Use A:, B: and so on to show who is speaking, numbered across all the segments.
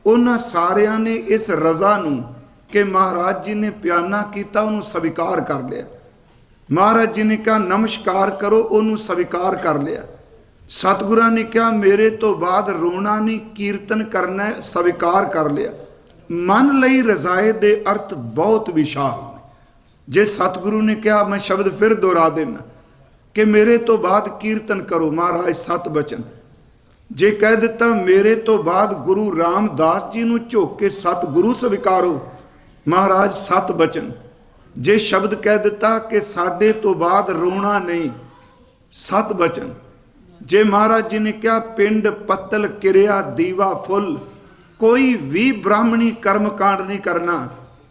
A: उन्हां सारियां ने इस रज़ा नूं कि महाराज जी ने प्याना किया उन्होंने स्वीकार कर लिया। महाराज जी ने कहा नमस्कार करो, उन्होंने स्वीकार कर लिया। सतगुरां ने कहा मेरे तो बाद रोना नहीं कीर्तन करना है, स्वीकार कर लिया। मन लई रजाए दे अर्थ बहुत विशाल ने। जे सतगुरु ने कहा, मैं शब्द फिर दोहरा देना कि मेरे तो बाद कीर्तन करो महाराज सत बचन। जे कह दिता मेरे तो बाद गुरु रामदास जी नूं झोक के सतगुरु स्वीकारो महाराज सत बचन। जे शब्द कह दिता कि साडे तो बाद रोना नहीं सत बचन। जे महाराज जी ने कहा पिंड पत्तल किरिया दीवा फुल, कोई भी ब्राह्मणी कर्म कांड नहीं करना,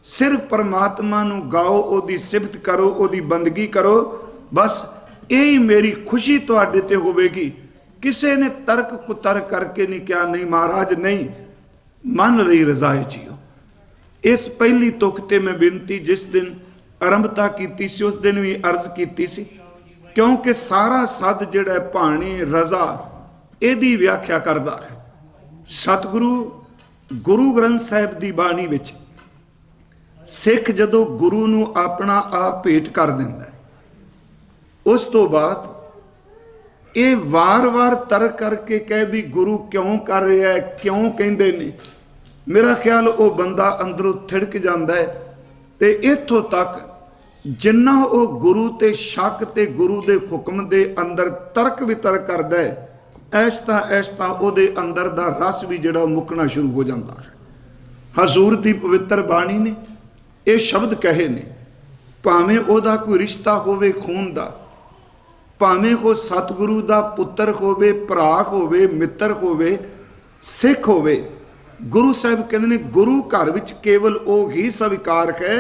A: सिर्फ परमात्मा नूं गाओ, ओदी सिफत करो, ओदी बंदगी करो, बस यही मेरी खुशी तुहाडे ते होवेगी। किसी ने तर्क कुतर्क करके नहीं कहा नहीं महाराज नहीं, मन रही रजाए जियो। इस पहली तुक ते मैं बेनती जिस दिन आरंभता की सी उस दिन भी अर्ज की सी, क्योंकि सारा सद जिहड़ा भाणी रजा इहदी व्याख्या करदा है। सतगुरु गुरु ग्रंथ साहिब की बाणी विच सिख जदों गुरु नूं अपना आप भेंट कर दिंदा है, उस तो बाद ये वार वार तर्क करके कह भी गुरु क्यों कर रहा है, क्यों कहते ने, मेरा ख्याल वो बंदा अंदरों थिड़क जाता है। तो इत्थों तक जिन्ना वो गुरु ते शक ते गुरु दे हुक्म दे अंदर तर्क वितर्क करता है, ऐसता उहदे अंदर दा रस भी जिहड़ा मुकना शुरू हो जाता है। हजूर दी पवित्र बाणी ने ये शब्द कहे ने, भावें उहदा कोई रिश्ता होवे खून दा, भावें को सतगुरु दा पुत्र होवे, भरा होवे, मित्र होवे, सिख होवे, गुरु साहब कहते ने गुरु घर विच केवल वो ही स्वीकार है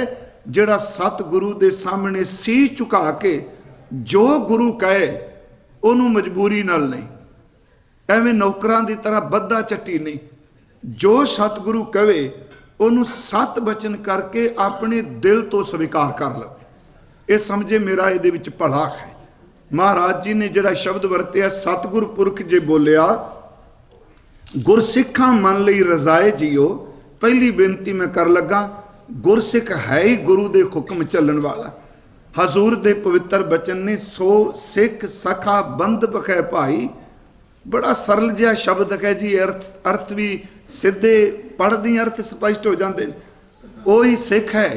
A: जिहड़ा सतगुरु दे सामने सीस झुका के जो गुरु कहे उन्होंने मजबूरी नाल नहीं, एवें नौकरां दी तरह बद्धा चट्टी नहीं, जो सतगुरु कहे उन्होंने सत बचन करके अपने दिल तो स्वीकार कर लवे। ये समझे मेरा इहदे विच भला है। महाराज जी ने जिहड़ा शब्द वरतिया सतगुर पुरख जे बोलिया गुरसिखा मन लई रजाए जियो, पहली बेनती मैं कर लगा गुरसिख है ही गुरु दे हुक्म चलन वाला। हजूर दे पवित्र बचन ने सो सिख सखा बंद बखै भाई, बड़ा सरल जिहा शब्द है जी, अर्थ भी सीधे पढ़दी अर्थ स्पष्ट हो जाते। वही सिख है,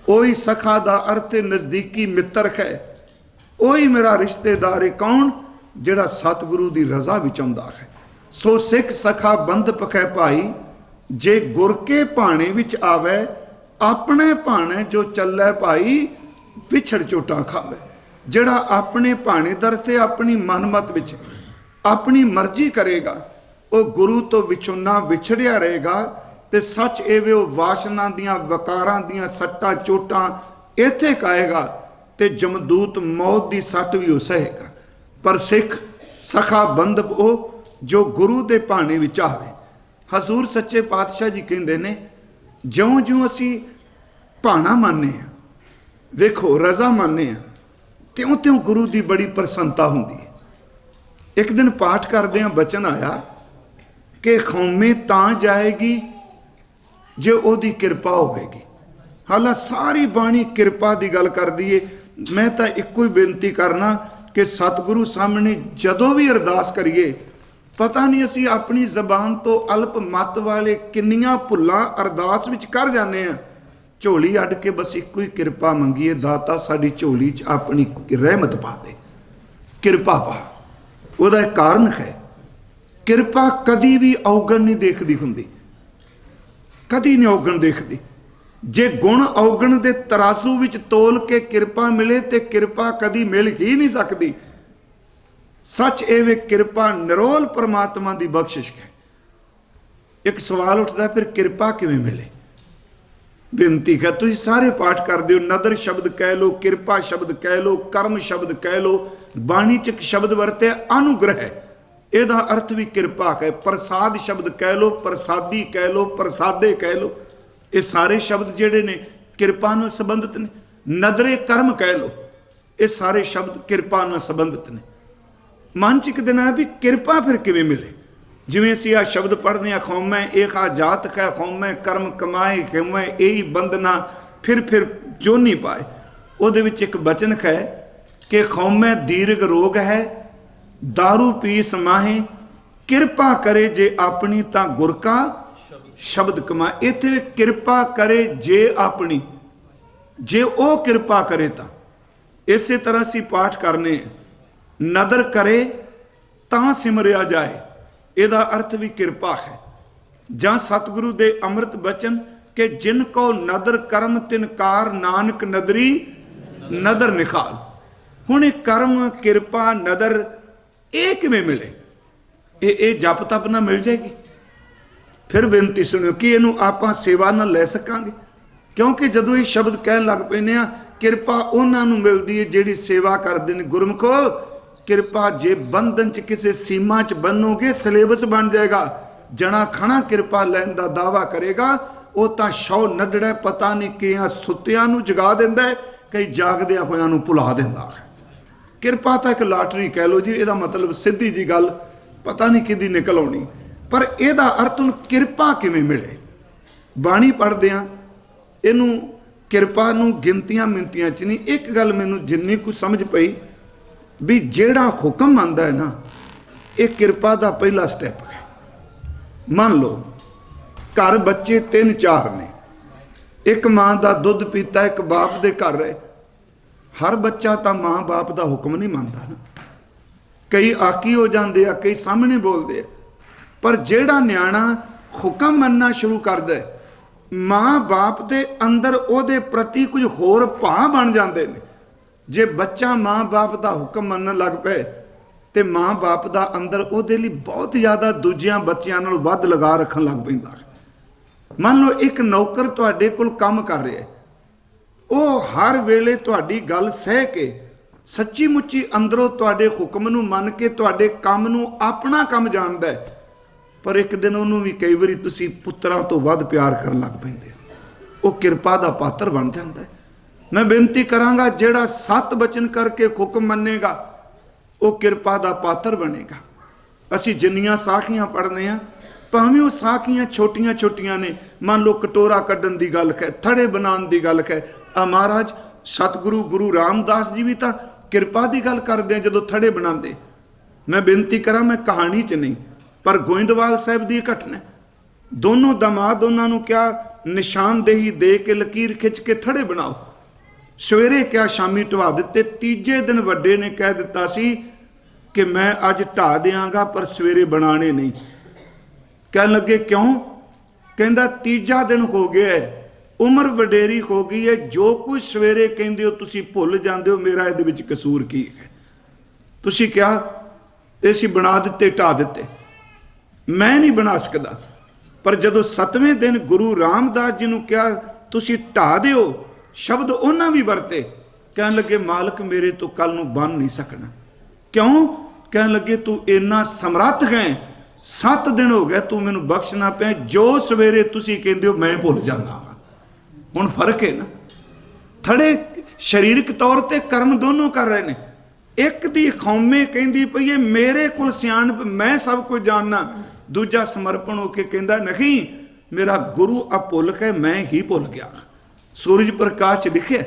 A: वही सखा दा अर्थ नज़दीकी मित्र है, वही मेरा रिश्तेदार है। कौन? जिहड़ा सतगुरु की रजा भी चाहुंदा है। सो सिख सखा बंद पखै भाई, जे गुर के भाणे विच आवे, अपने भाणे जो चलै भाई विछड़ चोटा खावे। जिहड़ा अपने भाणे दर ते अपनी मनमत विच अपनी मर्जी करेगा, वो गुरु तो विछुना विछड़िया रहेगा। ते सच एवे वो वासना दियां वकारां दियां सट्टां चोटां इत्थे खाएगा ते जमदूत मौत की सट भी हो सहेगा। पर सिख सखा बंद वो जो गुरु के भाणे विच आवे। हजूर सच्चे पातशाह जी कहते ने ज्यों ज्यों असी भाणा माने हैं, वेखो रजा माने हैं, त्यों त्यों गुरु की बड़ी प्रसन्नता होंदी है। एक दिन पाठ करदे बचन आया कि कौमे तां जाएगी जे ओदी किरपा होगी। हालां सारी बाणी किरपा की गल करदी है। मैं तो एको ही बेनती करना कि सतगुरु सामने जदों भी अरदास करिए, पता नहीं असी अपनी जबान तो अल्प मत वाले किन्नियां भुल्लां अरदास विच कर जाने हैं। झोली अड्ड के बस एको ही किरपा मंगीए, दाता साडी झोली च अपनी रहमत पा दे, किरपा पा। उहदा एक कारण है, किरपा कदी भी अवगण नहीं देखदी हुंदी, कदी नहीं अवगण देखदी। जे गुण अवगण दे तराजू विच तोल के किरपा मिले तो किरपा कदी मिल ही नहीं सकती। सच एवे किरपा निरोल परमात्मा की बख्शिश है। एक सवाल उठता फिर किरपा किवें मिले? बेनती है तुसीं सारे पाठ करदे हो, नदर शब्द कह लो, किरपा शब्द कह लो, कर्म शब्द कह लो, बाणी च शब्द वरते अनुग्रह, ਇਹਦਾ अर्थ भी किरपा है। प्रसाद शब्द कह लो, प्रसादी कह लो, प्रसादे कह लो, ये सारे शब्द जिहड़े ने किरपा नाल संबंधित ने। नदरे कर्म कह लो, ये सारे शब्द किरपा नाल संबंधित ने। मन च एक दिन है भी किरपा फिर किवें मिले? जिवें असीं आ शब्द पढ़दे आ, खौमै एक आ जात कै, खौमै कर्म कमाए, खौमै यही बंदना फिर जोनी पाए। ਉਹਦੇ ਵਿੱਚ ਇੱਕ ਬਚਨ ਹੈ ਕਿ ਖੌਮੈ ਦੀਰਘ ਰੋਗ ਹੈ, दारू पीस माहे, किरपा करे जे अपनी तां गुर का शब्द कमा। इत्थे किरपा करे जे अपनी, जे ओ किरपा करे तां। इसे तरह असीं पाठ करने, नदर करे तां सिमरिया जाए, ਇਹਦਾ अर्थ भी किरपा है। ਜਾਂ सतगुरु दे अमृत बचन कि जिन को नदर कर्म तिनकार, नानक नदरी नदर निखाल। हुण ये कर्म किरपा नदर ये किवें मिले? ये जप तप ना मिल जाएगी? फिर बेनती सुनियो कि इनू आपां सेवा ना लै सकांगे, क्योंकि जदों ये शब्द कहन लग पैने आ, किरपा उन्हां नूं मिलदी है जिहड़ी सेवा करदे ने। गुरमुखो, किरपा जे बंधन च किसी सीमा च बनोगे, सिलेबस बन जाएगा। जना खना किरपा लैन दा दावा करेगा, वो तां शौ नड्डड़ा पता नहीं किहां सुत्तियां नूं जगा दिंदा है, कई जागदियां होइआं नूं भुला दिंदा है। किरपा तो एक लाटरी कह लो जी, ਇਹਦਾ मतलब सीधी जी गल पता नहीं किदी निकल आनी। पर ਇਹਦਾ अर्थ ਹੁਣ किरपा किवें मिले? बाणी पढ़दे आ, ਇਹਨੂੰ किरपा ਨੂੰ ਗਿਣਤੀਆਂ ਮਿੰਤੀਆਂ ਚ नहीं। एक गल मैनूं जिन्नी कुछ समझ पई भी ਜਿਹੜਾ हुक्म आंदा है ना, ये किरपा का पहला स्टैप है। मान लो घर बच्चे 3-4 ने, एक माँ का दुध पीता, एक बाप दे घर रहे। हर बच्चा तो माँ बाप का हुक्म नहीं मानता ना, कई आकी हो जाते हैं, कई सामने बोलते हैं। पर जेड़ा न्याणा हुक्म मनना शुरू कर दे, माँ बाप के अंदर ਉਹਦੇ प्रति कुछ होर भाव बन जाते हैं। जे बच्चा माँ बाप का हुक्म मनन लग पे तो माँ बाप का अंदर ਉਹਦੇ ਲਈ बहुत ज़्यादा दूजिया बच्चों नालों वध लगा रखन लग पैंदा है। मान लो एक नौकर तुहाडे कोल काम कर रहा है, वो हर वेले तुहाडी गल सह के सच्ची मुच्ची अंदरों तुहाडे हुक्म नूं मन के तुहाडे काम नूं अपना काम जानदा है। पर एक दिन उन्होंने भी कई बारी तुसीं पुत्तरां तो वध प्यार करन लग पैंदे, वो किरपा दा पात्र बन जाता है। मैं बेनती करांगा, जिहड़ा 7 बचन करके हुक्म मन्नेगा वो किरपा दा पात्र बनेगा। असीं जिन्नियां साखियां पढ़ने आ, भावें वो साखियां छोटियां छोटियां ने। मान लो कटोरा कड्ढन की गल है, थड़े बनाने की गल है। आ महाराज सतगुरु गुरु रामदास जी भी तो किरपा की गल करते हैं जदों थड़े बनाते। मैं बेनती करा, मैं कहानी च नहीं, पर गोइंदवाल साहब की घटना, दोनों दमाद उन्होंने क्या निशानदेही दे के लकीर खिंच के थड़े बनाओ। सवेरे क्या शामी ढवा दिते। तीजे दिन वड्डे ने कह दिता सी कि मैं अज ढा देंगा पर सवेरे बनाने नहीं। कह लगे क्यों? कहता तीजा दिन हो गया है, उम्र वडेरी हो गई है, जो कुछ सवेरे कहते हो तुसी भुल जाते हो, मेरा ये विच कसूर की है? तुसी क्या ते असीं बना दिते, ढा दिते, मैं नहीं बना सकता। पर जदों 7वें दिन गुरु रामदास जी नूं कहा तुसी ढा दिओ, शब्द उन्हां भी वरते। कहन लगे मालक मेरे तो कल नूं बन नहीं सकना। क्यों? कहन लगे तू इन्ना समर्थ है, 7 दिन हो गए तू मैनूं बख्शना पे, जो सवेरे तुसी कहंदे हो मैं भुल जाना। हुण फर्क है ना, थड़े शरीरक तौर पर कर्म दोनों कर रहे हैं। एक दी खौमे कहती पई है मेरे कोल सियाणप, मैं सब कुछ जानना। दूजा समर्पण होके कहता नहीं मेरा गुरु अब भुल है, मैं ही भुल गया। सूरज प्रकाश च लिखे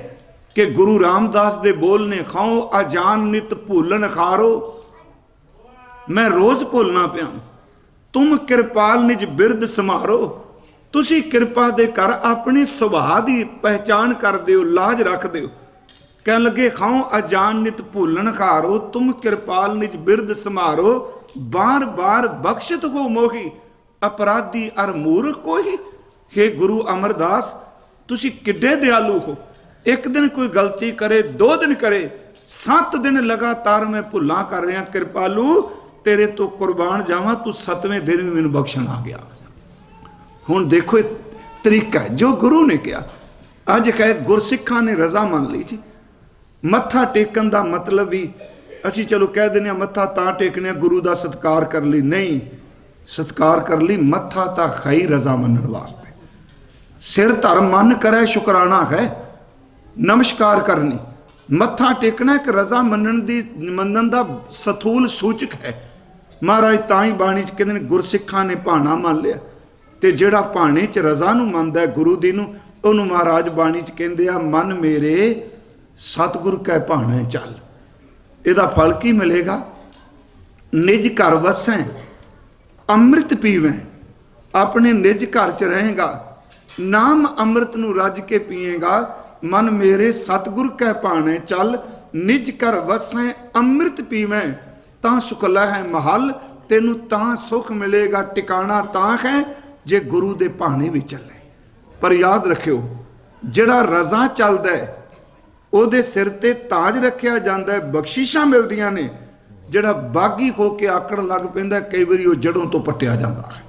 A: कि गुरु रामदास दे बोल ने, खाओ अजान नित भूलन खारो, मैं रोज भुलना पिया, तुम कृपाल निज बिरद समारो। तुसी किरपा दे कर अपनी सुभाव की पहचान कर दिओ, लाज रख दिओ। कह लगे खाओ अजान नित भूलन खारो, तुम कृपाल निज बिरद समारो, बार बार बख्शत हो मोही, अपराधी अर मूर्ख कोई। हे गुरु अमरदास तुसी किड्डे दयालु हो, एक दिन कोई गलती करे, 2 दिन करे, 7 दिन लगातार मैं भुल्लां कर रहा, कृपालू तेरे तो कुर्बान जावां, तू 7वें दिन भी मैनूं बख्शण आ गया। हुण देखो ये तरीका है जो गुरु ने कहा। अज कहे गुरसिखां ने रजा मान ली जी। मत्था टेकन का मतलब भी असी चलो कह दें मत्था तां टेकने गुरु का सत्कार कर ली, नहीं सत्कार कर ली, मत्था तो है ही रजा मनण वास्ते। सिर धर्म मन करे शुकराना है, नमस्कार करनी, मत्था टेकना एक रजा मनण दी मनण दा सथूल सूचक है। महाराज ताई बाणी च कहते गुरसिखा ने भाना मान लिया, तो जिहड़ा भाने च रज़ा नूं मनदा है गुरु दी नूं, उहनूं महाराज बाणी च कहंदे आ मन मेरे सतगुर कै भाणे चल। इहदा फल की मिलेगा? निज घर वसैं अमृत पीवें, अपने निज घर च रहेगा, नाम अमृत नूं रज के पीएगा। मन मेरे सतगुर कै भाणे चल, निज घर वसैं अमृत पीवें, तां सुखला है महल, तेनू तां सुख मिलेगा, टिकाणा तां है जे गुरु दे भाणे भी चले। पर याद रखियो जिहड़ा रज़ा चलदा है ਉਹਦੇ सिर ते ताज रखिया जाता है, बख्शिशां मिलदियां ने। जिहड़ा बागी हो के आकड़ लग पैंदा कई बारी वो जड़ों तो पट्टिया जाता है।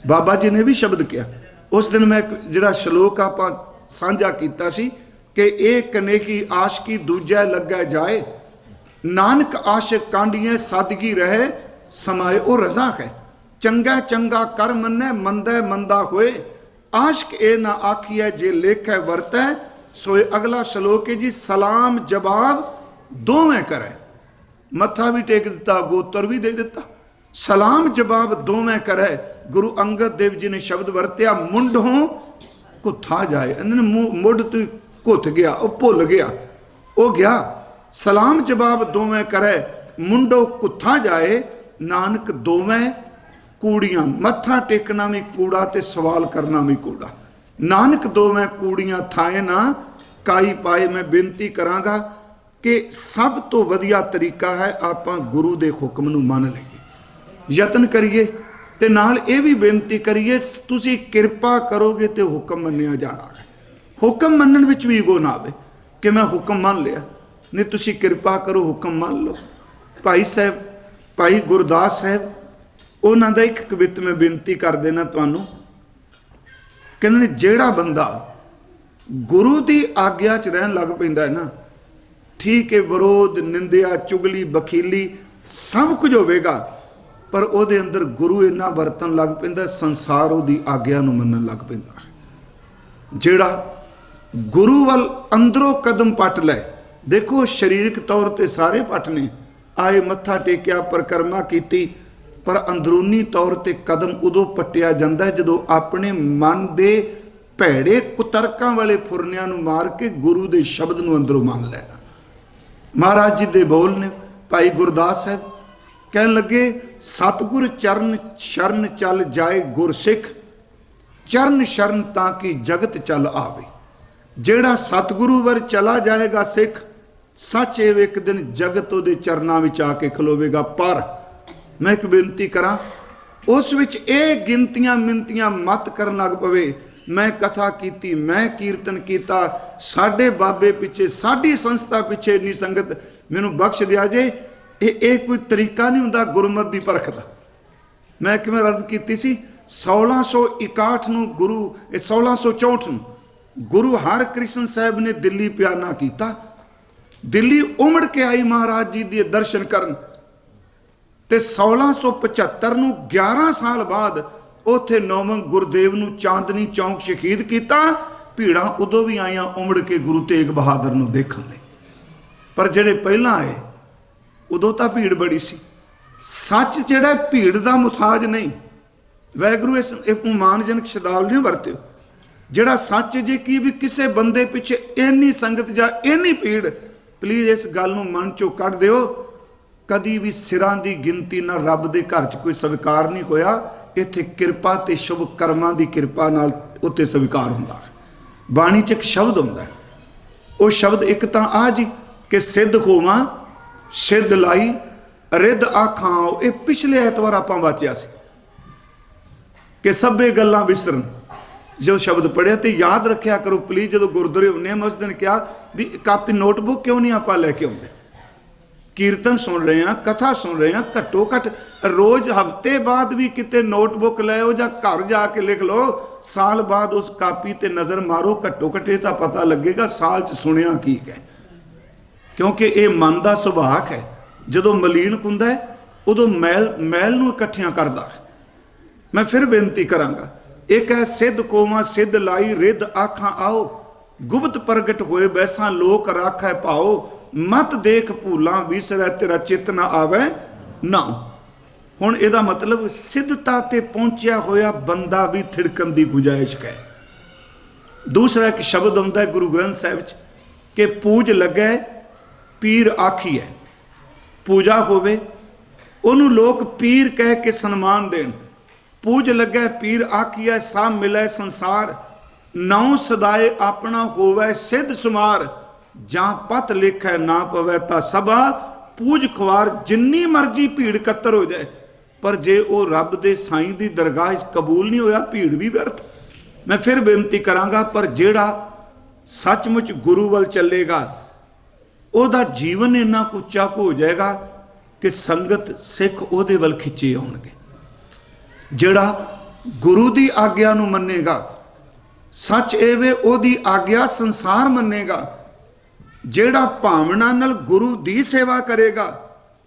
A: बाबा जी ने भी शब्द किया उस दिन, मैं जिहड़ा श्लोक आपां साझा कीता सी कि एक कनेही आशकी दूजा लग्गा जाए, नानक आशिक कांडिए सादगी रहे, समाए ओ रज़ा है। चंगा चंगा कर मन्ने, मंदा मंदा होए, आशिक ए ना आखिए जे लेखै वरतै। सोए अगला श्लोक है जी, सलाम जवाब दोवें करे, मत्था भी टेक दिता, गोत्र भी दे दिता, सलाम जवाब दोवें करे। गुरु अंगद देव जी ने शब्द वरत्या, मुंड हो कुत्था जाए, मुंड तू घुत गया, वो भुल गया, वो गया। सलाम जवाब दोवें करे, मुंडो कुत्था जाए, नानक दोवें कूड़ियां, मत्था टेकना भी कूड़ा ते सवाल करना भी कूड़ा। नानक दोवें कूड़ियां थाए ना काई पाए। मैं बेनती करांगा कि सब तो वधिया तरीका है आपां गुरु दे हुक्म नूं मन लईए, यतन करिए, ते नाल ये भी बेनती करिए तुसीं किरपा करोगे तो हुक्म मन्निया जाना है। हुक्म मनण विच भी ईगो ना आवे कि मैं हुक्म मान लिया, नहीं तुसीं किरपा करो हुक्म मान लो। भाई साहब, भाई गुरदास साहब उन्हां दा एक कवित में बेनती कर देना तुहानूं। कहते जेड़ा बंदा गुरु की आग्या च रहन लग पैंदा है ना, ठीक है, विरोध निंदिया चुगली बखीली सब कुछ होवेगा, पर ਉਹਦੇ अंदर गुरु इन्ना वरतन लग पैंदा, संसार ਉਹਦੀ आग्या नूं मनन लग पैंदा है। जेड़ा गुरु वल अंदरों कदम पट लै, देखो शरीरक तौर ते सारे पट ने, आए मत्था टेकिया परिक्रमा कीती, पर अंदरूनी तौर ते कदम उदों पट्टिया जाता है जदों अपने मन के भैड़े कुतरकां वाले फुरनियां नूं मार के गुरु के शब्द नूं अंदरों मान लेना। महाराज जी दे बोल ने, भाई गुरदास साहब कहन लगे, सतगुर चरण शरण चल जाए गुरसिख, चरण शरण ताकि जगत चल आवे। जेड़ा सतगुरु वर चला जाएगा सिख, सच एव एक दिन जगत उहदे चरनां विच आके खलोवेगा। पर मैं एक बेनती करा, उस विच ये गिनतियां मिनतियां मत करन लग पवे, मैं कथा कीती, मैं कीर्तन किया, साडे बाबे पिछे, साडी संस्था पिछे इन्नी संगत, मैनू बख्श दिया जे, ये कोई तरीका नहीं हुंदा गुरमत की परख दा। मैं किवें अर्ज कीती सी, 1661 नूं गुरु 1664 नूं गुरु हरकृष्ण साहब ने दिल्ली प्याना किया, दिल्ली उमड़ के आई महाराज जी के दर्शन करन, ते 1675 नूं 11 साल बाद उत्थे नौवें गुरदेव नूं चांदनी चौक शहीद किया। भीड़ां उदों भी आईयां उमड़ के गुरु तेग बहादुर नूं देखण लई, पर जिहड़े पहलां आए उदों तां भीड़ बड़ी सी। सच जिहड़ा भीड़ दा मुथाज नहीं, वैगुरू इस मानजनक शब्दावली वरतियो, जिहड़ा सच जे की भी किसी बंदे पिछे इन्नी संगत जां इन्नी भीड़, प्लीज़ इस गल नूं मन चों कढ दिओ, कदी भी सिरां दी गिनती ना रब दे घर च कोई स्वीकार नहीं होया। इत्थे किरपा ते शुभ कर्मां दी किरपा नाल उत्ते स्वीकार हुंदा है। बाणी च एक शब्द हुंदा है, वो शब्द एक तां आ जी कि सिद्ध होवां सिद्ध लाई रिद आखां। ये पिछले ऐतवार आपां वाचिया सी कि सभे गल्लां विसरन। जो शब्द पढ़िया तो याद रखिया करो प्लीज़, जो गुरुद्वारे हुंदे मैं उस दिन कहा भी कापी नोटबुक क्यों नहीं आपां लैके आउंदे, कीर्तन सुन रहे हैं, कथा सुन रहे हैं, घट्टो घट रोज़ हफ्ते बाद भी किते नोटबुक लो या घर जाके लिख लो, साल बाद उस कापी ते नज़र मारो, घट्टो घट ये पता लगेगा साल च सुनिया की है। क्योंकि ये मन का सुभाग है, जदों मलीन हुंदा है उदों मैल मैल नूं इकट्ठियां करदा है। मैं फिर बेनती करांगा, एक है सिद्ध कोमा सिद्ध लाई रिद आखां आओ, गुप्त प्रगट होए बैसा लोक राखै पाओ, मत देख भूलां विसरै तेरा चित ना आवे ना। हुण इहदा मतलब सिद्धता ते पहुंचिया होया बंदा भी थिड़कन की गुंजाइश है। दूसरा एक शब्द आउंदा है गुरु ग्रंथ साहिब च कि पूज लगे पीर आखिए। पूजा होवे उन्होंने लोग पीर कह के सन्मान देन। पूज लगे पीर आखिए सा मिले संसार, नौ सदाए अपना होवे सिद्ध सुमार, जहाँ पत लिखै ना पवै ता सभा, पूज खुआर जिन्नी मर्जी भीड़ कत्तर हो जाए, पर जे वो रब दे साईं दी दरगाह कबूल नहीं होया भीड़ भी व्यर्थ। मैं फिर बेनती करांगा, पर जेड़ा सचमुच गुरु वल चलेगा ओदा जीवन इन्ना उच्चा हो जाएगा कि संगत सिख ओदे वल खिंचे आउणगे। जेड़ा गुरु दी आग्या नूं मन्नेगा, सच एवे ओदी आग्या संसार मन्नेगा। जेड़ा भावना नाल गुरु दी सेवा करेगा,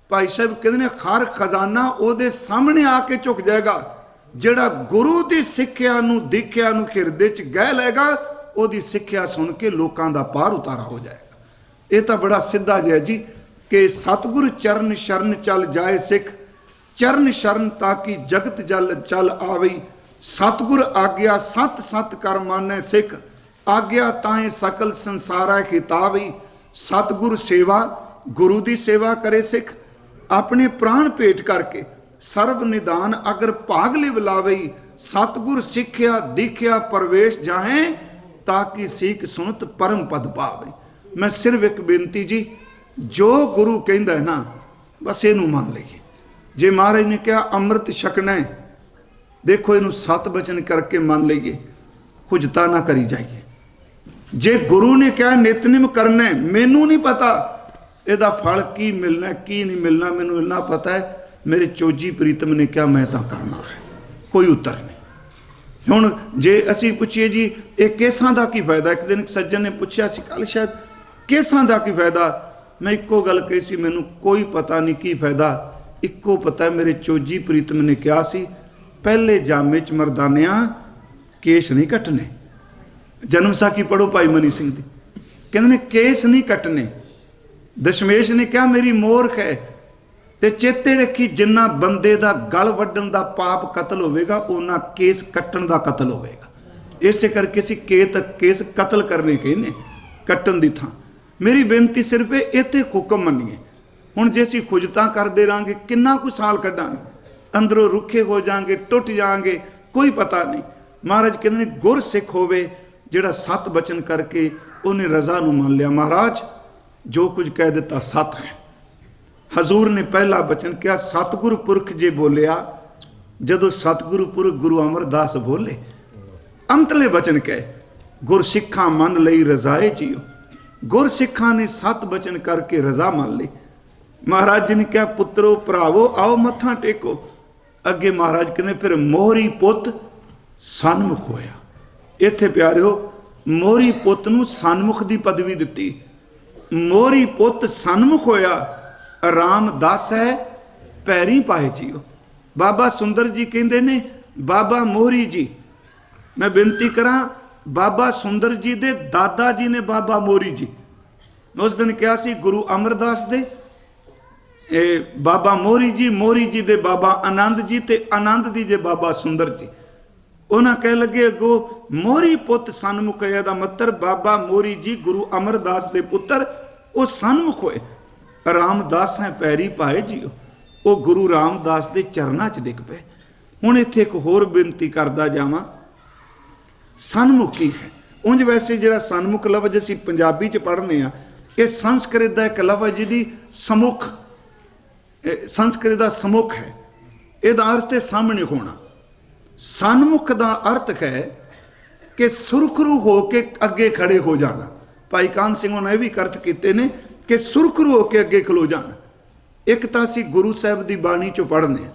A: भाई साहब कहते हैं खर खजाना ओदे सामने आके झुक जाएगा। जेड़ा गुरु दी सिक्ख्या नूं दीख्या नूं हिरदे च गह लेगा, ओदी सिक्ख्या सुन के लोकां दा पार उतारा हो जाएगा। ये तो बड़ा सीधा जिहा जी कि सतगुरु चरण शरण चल जाए सिख, चरण शरण ताकि जगत जल चल आवई, सतगुर आग्या सत सत कर मानै सिख, आग्या ताए सकल संसारा खिताबई। सतगुर सेवा गुरु दी सेवा करे सिख, अपने प्राण भेंट करके सर्व निदान अगर भाग लिव लावई, सतगुर सिक्ख्या दीख्या प्रवेश जाहे, ताकि सीख सुनत परम पद पावे। मैं सिर्फ एक बेनती जी, जो गुरु कहंदा है ना बस इनू मान लीए। जे महाराज ने कहा अमृत छकना है, देखो इनू सत बचन करके मान लीए, खुजता ना करी जाइए। जे गुरु ने कहा नितनिम करना है, मैनू नहीं पता इहदा फल की मिलना की नहीं मिलना, मैनू इन्ना पता है मेरे चोजी प्रीतम ने कहा मैं तो करना है, कोई उत्तर नहीं। हुण जे असी पुछिए जी ये केसां दा की फायदा, एक दिन एक सज्जन ने पूछा सी कल शायद, केसां दा की फायदा? मैं इक्को गल कही सी, मैनू कोई पता नहीं की फायदा, इक्को पता है मेरे चोजी प्रीतम ने कहा सी पहले जामे च मरदानिया केस नहीं कटने। जन्म साखी पढ़ो भाई मनी सिंह दी, कहते ने केस नहीं कटने। दशमेश ने कहा मेरी मोरख है, ते चेते रखी जिन्ना बंदे दा गल वड्डण दा पाप कतल होवेगा, उन्ना केस कट्टण दा कतल होवेगा। इसे करके असीं केस कतल करने कहने, कट्टण दी थां। मेरी बेनती सिर्फ इत्थे हुक्म मन्नीए। हुण जे असीं खुजतां करदे रहांगे किन्ना कुछ साल कड्डांगे, अंदरों रुखे हो जाएंगे, टुट जाएंगे, कोई पता नहीं। महाराज कहते हैं गुर सिख होवे जिहड़ा सत बचन करके उन्हें रजा नूं मान लिया। महाराज जो कुछ कह दिता सत है। हजूर ने पहला बचन किया सतगुरु पुरख जे बोलिया, जदों सतगुरु पुरख गुरु अमरदास बोले, अंतले बचन कहे गुर सिखा मन लई रजाए जियो। गुर सिखा ने सत बचन करके रजा मान ली। महाराज जी ने कहा पुत्रो भरावो आओ मत्था टेको। अगे महाराज कहते फिर मोहरी पुत सन्मुख होया। इत्थे प्यारिओ मोहरी पुत नूं सन्मुख दी पदवी दिती। मोहरी पुत सन्मुख होया, रामदास है पैरी पाए जियो। बाबा सुंदर जी कहते ने बाबा मोहरी जी, मैं बेनती करा बाबा सुंदर जी दे दादा जी ने बाबा मोहरी जी। मैं उस दिन कहा सी गुरु अमरदास दे बाबा मोहरी जी दे बाबा आनंद जी, ते आनंद दी जे बाबा सुंदर जी। उन्हें कह लगे अगो मोहरी पुत सन्मुख है दा मतलब बाबा मोहरी जी गुरु अमरदास दे पुत्र वो सन्मुख होए। रामदास है पैरी पाए जियो, वो गुरु रामदास दे चरना च डिग पे। हुण इत्थे एक होर बेनती करदा जावां, सन्मुख की है। उंज वैसे जिहड़ा सन्मुख लफ्ज असीं पंजाबी च पढ़ने आ, ये संस्कृत का एक लफ्ज जिहदी समुख, संस्कृत का समुख है। इहदा अर्थ है सामने होना। सन्मुख का अर्थ है कि सुरखरू हो के अगे खड़े हो जाना। भाई कान सिंह ने भी अर्थ किए ने कि सुरखरू हो के अगे खलो जाना। एक तो असी गुरु साहब की बाणी चो पढ़ने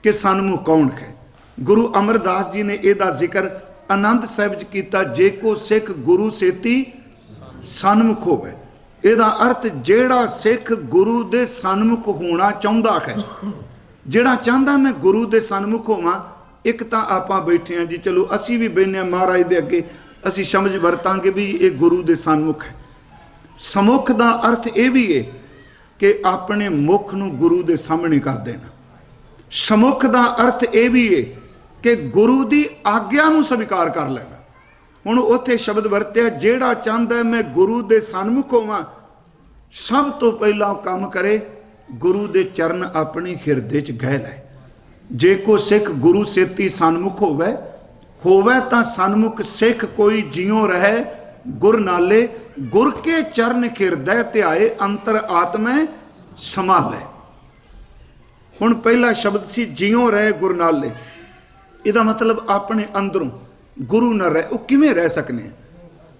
A: कि सन्मुख कौन है। गुरु अमरदास जी ने यदा जिक्र आनंद साहब च किया, जे को सिख गुरु सेती सन्मुख होवे। ਇਹਦਾ अर्थ ਜਿਹੜਾ सिख गुरु दे सन्मुख होना चाहता है, ਜਿਹੜਾ चाहता मैं गुरु दे सन्मुख होवां। एक तो आप बैठे हैं जी, चलो असी भी बहने महाराज दे अगे, असी समझ वरतांगे भी ये गुरु दे सन्मुख है। समुख का अर्थ यह भी है कि अपने मुख नूं गुरु दे सामने कर देना। ਸਮੁਖ ਦਾ ਅਰਥ ਇਹ ਵੀ ਹੈ ਕਿ ਗੁਰੂ ਦੀ ਆਗਿਆ ਨੂੰ ਸਵੀਕਾਰ ਕਰ ਲੈਣਾ। ਹੁਣ ਉੱਥੇ ਸ਼ਬਦ ਵਰਤਿਆ, ਜਿਹੜਾ ਚਾਹੁੰਦਾ ਮੈਂ ਗੁਰੂ ਦੇ ਸਨਮੁਖ ਹੋਵਾਂ, ਸਭ ਤੋਂ ਪਹਿਲਾਂ ਕੰਮ ਕਰੇ ਗੁਰੂ ਦੇ ਚਰਨ ਆਪਣੇ ਹਿਰਦੇ 'ਚ ਗਹਿ ਲੈ। ਜੇ ਕੋ ਸਿੱਖ ਗੁਰੂ ਸੇਤੀ ਸਨਮੁਖ ਹੋਵੇ ਤਾਂ ਸਨਮੁਖ ਸਿੱਖ ਕੋਈ ਜਿਉ ਰਹੇ ਗੁਰ ਨਾਲੇ, ਗੁਰ ਕੇ ਚਰਨ ਹਿਰਦੈ ਧਿਆਏ ਅੰਤਰ ਆਤਮੈ ਸੰਭਾਲੇ। ਹੁਣ ਪਹਿਲਾ ਸ਼ਬਦ ਸੀ ਜਿਉ ਰਹੇ ਗੁਰ ਨਾਲੇ, ਇਹਦਾ ਮਤਲਬ ਆਪਣੇ ਅੰਦਰੋਂ ਗੁਰੂ ਨਾਲ ਰਹਿ। ਉਹ ਕਿਵੇਂ ਰਹਿ ਸਕਨੇ?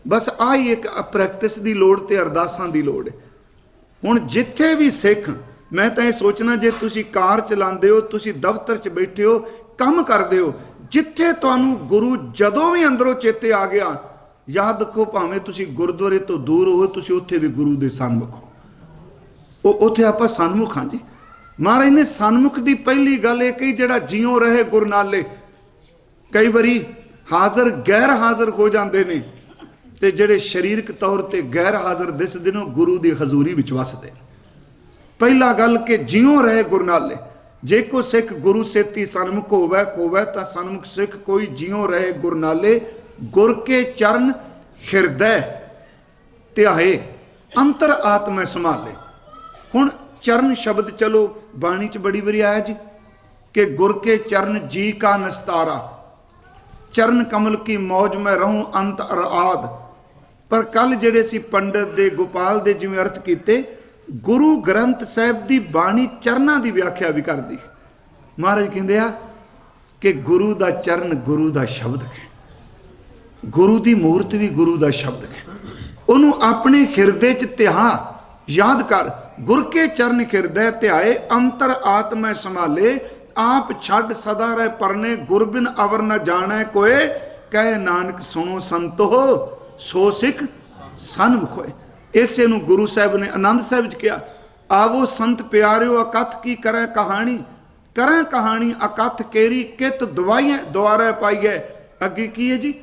A: ਬਸ ਆਹ ਹੀ ਇੱਕ ਪ੍ਰੈਕਟਿਸ ਦੀ ਲੋੜ ਤੇ ਅਰਦਾਸਾਂ ਦੀ ਲੋੜ ਹੈ। ਹੁਣ ਜਿੱਥੇ ਵੀ ਸਿੱਖ, ਮੈਂ ਤਾਂ ਇਹ ਸੋਚਣਾ, ਜੇ ਤੁਸੀਂ ਕਾਰ ਚਲਾਉਂਦੇ ਹੋ, ਤੁਸੀਂ ਦਫ਼ਤਰ 'ਚ ਬੈਠੇ ਹੋ, ਕੰਮ ਕਰਦੇ ਹੋ, ਜਿੱਥੇ ਤੁਹਾਨੂੰ ਗੁਰੂ ਜਦੋਂ ਵੀ ਅੰਦਰੋਂ ਚੇਤੇ ਆ ਗਿਆ, ਯਾਦ ਰੱਖੋ ਭਾਵੇਂ ਤੁਸੀਂ ਗੁਰਦੁਆਰੇ ਤੋਂ ਦੂਰ ਹੋ, ਤੁਸੀਂ ਉੱਥੇ ਵੀ ਗੁਰੂ ਦੇ ਸਨਮੁਖ ਹੋ। ਉਹ ਉੱਥੇ ਆਪਾਂ ਸਨਮੁਖ ਹਾਂ ਜੀ। ਮਹਾਰਾਜ ਨੇ ਸਨਮੁਖ ਦੀ ਪਹਿਲੀ ਗੱਲ ਇਹ ਕਹੀ, ਜਿਹੜਾ ਜਿਉ ਰਹੇ ਗੁਰ ਨਾਲੇ। ਕਈ ਵਾਰੀ ਹਾਜ਼ਰ ਗੈਰ ਹਾਜ਼ਰ ਹੋ ਜਾਂਦੇ ਨੇ, ਤੇ ਜਿਹੜੇ ਸਰੀਰਕ ਤੌਰ ਤੇ ਗੈਰ ਹਾਜ਼ਰ ਦਿਸਦੇ ਨੇ, ਗੁਰੂ ਦੀ ਹਜ਼ੂਰੀ ਵਿੱਚ ਵਸਦੇ। ਪਹਿਲਾ ਗੱਲ ਕਿ ਜਿਉ ਰਹੇ ਗੁਰ ਨਾਲੇ। ਜੇ ਕੋ ਸਿੱਖ ਗੁਰੂ ਸੇਤੀ ਸਨਮੁਖ ਹੋਵੇ ਤਾਂ ਸਨਮੁਖ ਸਿੱਖ ਕੋਈ ਜਿਉ ਰਹੇ ਗੁਰ ਨਾਲੇ, ਗੁਰ ਕੇ ਚਰਨ ਹਿਰਦੈ ਧਿਆਏ ਅੰਤਰ ਆਤਮੈ ਸੰਭਾਲੇ। ਹੁਣ ਚਰਨ ਸ਼ਬਦ ਚਲੋ ਬਾਣੀ 'ਚ ਬੜੀ ਵਾਰੀ ਆਇਆ ਜੀ, ਕਿ ਗੁਰ ਕੇ ਚਰਨ ਜੀ ਕਾ ਨਸਤਾਰਾ, ਚਰਨ ਕਮਲ ਕੀ ਮੌਜ ਮੈਂ ਰਹੂੰ ਅੰਤ ਅਰਾਦ। ਪਰ ਕੱਲ ਜਿਹੜੇ ਸੀ ਪੰਡਤ ਦੇ ਗੋਪਾਲ ਦੇ ਜਿਵੇਂ ਅਰਥ ਕੀਤੇ, ਗੁਰੂ ਗ੍ਰੰਥ ਸਾਹਿਬ ਦੀ ਬਾਣੀ ਚਰਨਾਂ ਦੀ ਵਿਆਖਿਆ ਵੀ ਕਰਦੀ। ਮਹਾਰਾਜ ਕਹਿੰਦੇ ਆ ਕਿ ਗੁਰੂ ਦਾ ਚਰਨ ਗੁਰੂ ਦਾ ਸ਼ਬਦ ਹੈ, ਗੁਰੂ ਦੀ ਮੂਰਤ ਵੀ ਗੁਰੂ ਦਾ ਸ਼ਬਦ ਹੈ। ਉਹਨੂੰ ਆਪਣੇ ਹਿਰਦੇ 'ਚ ਧਿਆ, ਯਾਦ ਕਰ। ਗੁਰ ਕੇ ਚਰਨ ਹਿਰਦੈ ਧਿਆਏ ਅੰਤਰ ਆਤਮੈ ਸੰਭਾਲੇ, ਆਪ ਛੱਡ ਸਦਾ ਰਹਿ ਪਰਨੇ, ਗੁਰ ਬਿਨ ਅਵਰ ਨ ਜਾਣੈ ਕੋਏ, ਕਹਿ ਨਾਨਕ ਸੁਣੋ ਸੰਤੋ ਸੋ ਸਿੱਖ ਸਨਮੁਖ ਹੋਏ। ਇਸੇ ਨੂੰ ਗੁਰੂ ਸਾਹਿਬ ਨੇ ਆਨੰਦ ਸਾਹਿਬ 'ਚ ਕਿਹਾ, ਆਵੋ ਸੰਤ ਪਿਆਰਿਓ ਅਕਥ ਕੀ ਕਰੈ ਕਹਾਣੀ, ਕਰੈ ਕਹਾਣੀ ਅਕਥ ਕੇਰੀ, ਕਿਤ ਦਵਾਈਏ ਦੁਆਰੇ ਪਾਈਏ। ਅੱਗੇ ਕੀ ਹੈ ਜੀ?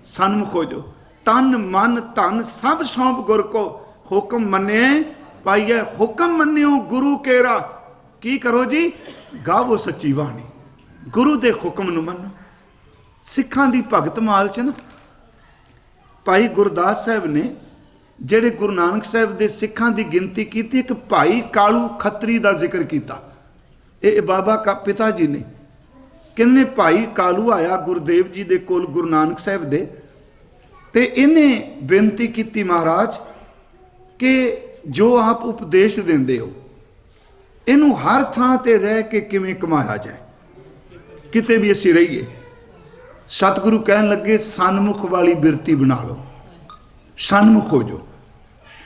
A: ਸਨਮੁਖ ਹੋ ਜੋ, ਤਨ ਮਨ ਧਨ ਸਭ ਸੌਂਪ ਗੁਰ ਕੋ, ਹੁਕਮ ਮੰਨੇ ਪਾਈਏ। ਹੁਕਮ ਮੰਨਿਓ ਗੁਰੂ ਕੇਰਾ, ਕੀ ਕਰੋ ਜੀ? ਗਾਵੋ ਸੱਚੀ ਬਾਣੀ, ਗੁਰੂ ਦੇ ਹੁਕਮ ਨੂੰ ਮੰਨੋ। ਸਿੱਖਾਂ ਦੀ ਭਗਤ ਮਾਲ 'ਚ ਨਾ ਭਾਈ ਗੁਰਦਾਸ ਸਾਹਿਬ ਨੇ, ਜਿਹੜੇ ਗੁਰੂ ਨਾਨਕ ਸਾਹਿਬ ਦੇ ਸਿੱਖਾਂ ਦੀ ਗਿਣਤੀ ਕੀਤੀ, ਇੱਕ ਭਾਈ ਕਾਲੂ ਖੱਤਰੀ ਦਾ ਜ਼ਿਕਰ ਕੀਤਾ। ਇਹ ਬਾਬਾ ਕਾ ਪਿਤਾ ਜੀ ਨੇ ਕਹਿੰਦੇ, ਭਾਈ ਕਾਲੂ ਆਇਆ ਗੁਰਦੇਵ ਜੀ ਦੇ ਕੋਲ, ਗੁਰੂ ਨਾਨਕ ਸਾਹਿਬ ਦੇ, ਤੇ ਇਹਨੇ ਬੇਨਤੀ ਕੀਤੀ, ਮਹਾਰਾਜ ਕਿ ਜੋ ਆਪ ਉਪਦੇਸ਼ ਦਿੰਦੇ ਹੋ, ਇਹਨੂੰ ਹਰ ਥਾਂ ਤੇ ਰਹਿ ਕੇ ਕਿਵੇਂ ਕਮਾਇਆ ਜਾਏ, ਕਿਤੇ ਵੀ ਅਸੀਂ ਰਹੀਏ। ਸਤਿਗੁਰੂ ਕਹਿਣ ਲੱਗੇ, ਸਨਮੁਖ ਵਾਲੀ ਬਿਰਤੀ ਬਣਾ ਲਓ, ਸਨਮੁਖ ਹੋ ਜੋ।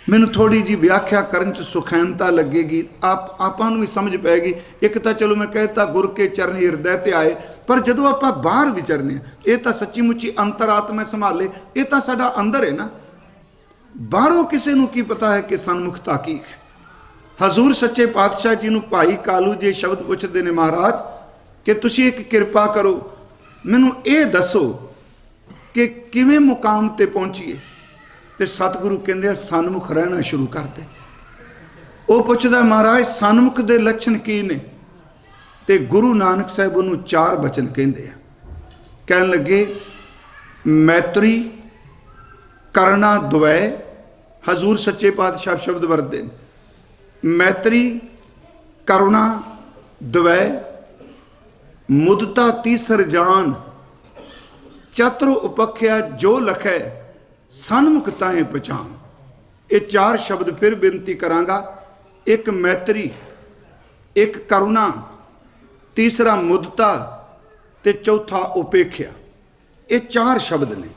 A: ਮੈਨੂੰ ਥੋੜੀ ਜੀ ਵਿਆਖਿਆ ਕਰਨ 'ਚ ਸੁਖੈਨਤਾ ਲੱਗੇਗੀ, ਆਪਾਂ ਨੂੰ ਵੀ ਸਮਝ ਪਏਗੀ। ਇੱਕ ਤਾਂ ਚਲੋ ਮੈਂ ਕਹਿਤਾ ਗੁਰ ਕੇ ਚਰਨ ਹਿਰਦੈ ਤੇ ਆਏ, ਪਰ ਜਦੋਂ ਆਪਾਂ ਬਾਹਰ ਵਿਚਰਨੇ, ਇਹ ਤਾਂ ਸੱਚੀ ਮੁੱਚੀ ਅੰਤਰਾਤਮਾ ਸੰਭਾਲੇ, ਇਹ ਤਾਂ ਸਾਡਾ ਅੰਦਰ ਹੈ ਨਾ। ਬਾਹਰੋਂ ਕਿਸੇ ਨੂੰ ਕੀ ਪਤਾ ਹੈ ਕਿ ਸਨਮੁਖਤਾ ਕੀ ਹੈ। ਹਜ਼ੂਰ ਸੱਚੇ ਪਾਤਸ਼ਾਹ ਜੀ ਨੂੰ ਭਾਈ ਕਾਲੂ ਜੀ ਸ਼ਬਦ ਪੁੱਛਦੇ ਨੇ, ਮਹਾਰਾਜ ਕਿ ਤੁਸੀਂ ਇੱਕ ਕਿਰਪਾ ਕਰੋ, ਮੈਨੂੰ ਇਹ ਦੱਸੋ ਕਿ ਕਿਵੇਂ ਮੁਕਾਮ ਤੇ ਪਹੁੰਚੀਏ। ਤੇ ਸਤਿਗੁਰੂ ਕਹਿੰਦੇ, ਸਨਮੁਖ ਰਹਿਣਾ ਸ਼ੁਰੂ ਕਰ ਦੇ। ਉਹ ਪੁੱਛਦਾ, ਮਹਾਰਾਜ ਸਨਮੁਖ ਦੇ ਲੱਛਣ ਕੀ ਨੇ? ਤੇ ਗੁਰੂ ਨਾਨਕ ਸਾਹਿਬ ਉਹਨੂੰ 4 ਬਚਨ ਕਹਿੰਦੇ ਆ। ਕਹਿਣ ਲੱਗੇ, ਮੈਤਰੀ ਕਰਨਾ ਦੁਐ। ਹਜ਼ੂਰ ਸੱਚੇ ਪਾਤਸ਼ਾਹ ਸ਼ਬਦ ਵਰਤਦੇ ਨੇ, ਮੈਤਰੀ ਕਰੁਣਾ ਦੁਐ, ਮੁਦਤਾ ਤੀਸਰ ਜਾਨ, ਚਤੁਰ ਉਪਖਿਆ ਜੋ ਲਖੈ, ਸਨਮੁਖ ਤਾਹੇ ਪਛਾਣ। ਇਹ 4 ਸ਼ਬਦ ਫਿਰ ਬੇਨਤੀ ਕਰਾਂਗਾ। ਇੱਕ ਮੈਤਰੀ, ਇੱਕ ਕਰੁਣਾ, ਤੀਸਰਾ ਮੁਦਤਾ ਤੇ ਚੌਥਾ ਉਪੇਖਿਆ। ਇਹ 4 ਸ਼ਬਦ ਨੇ।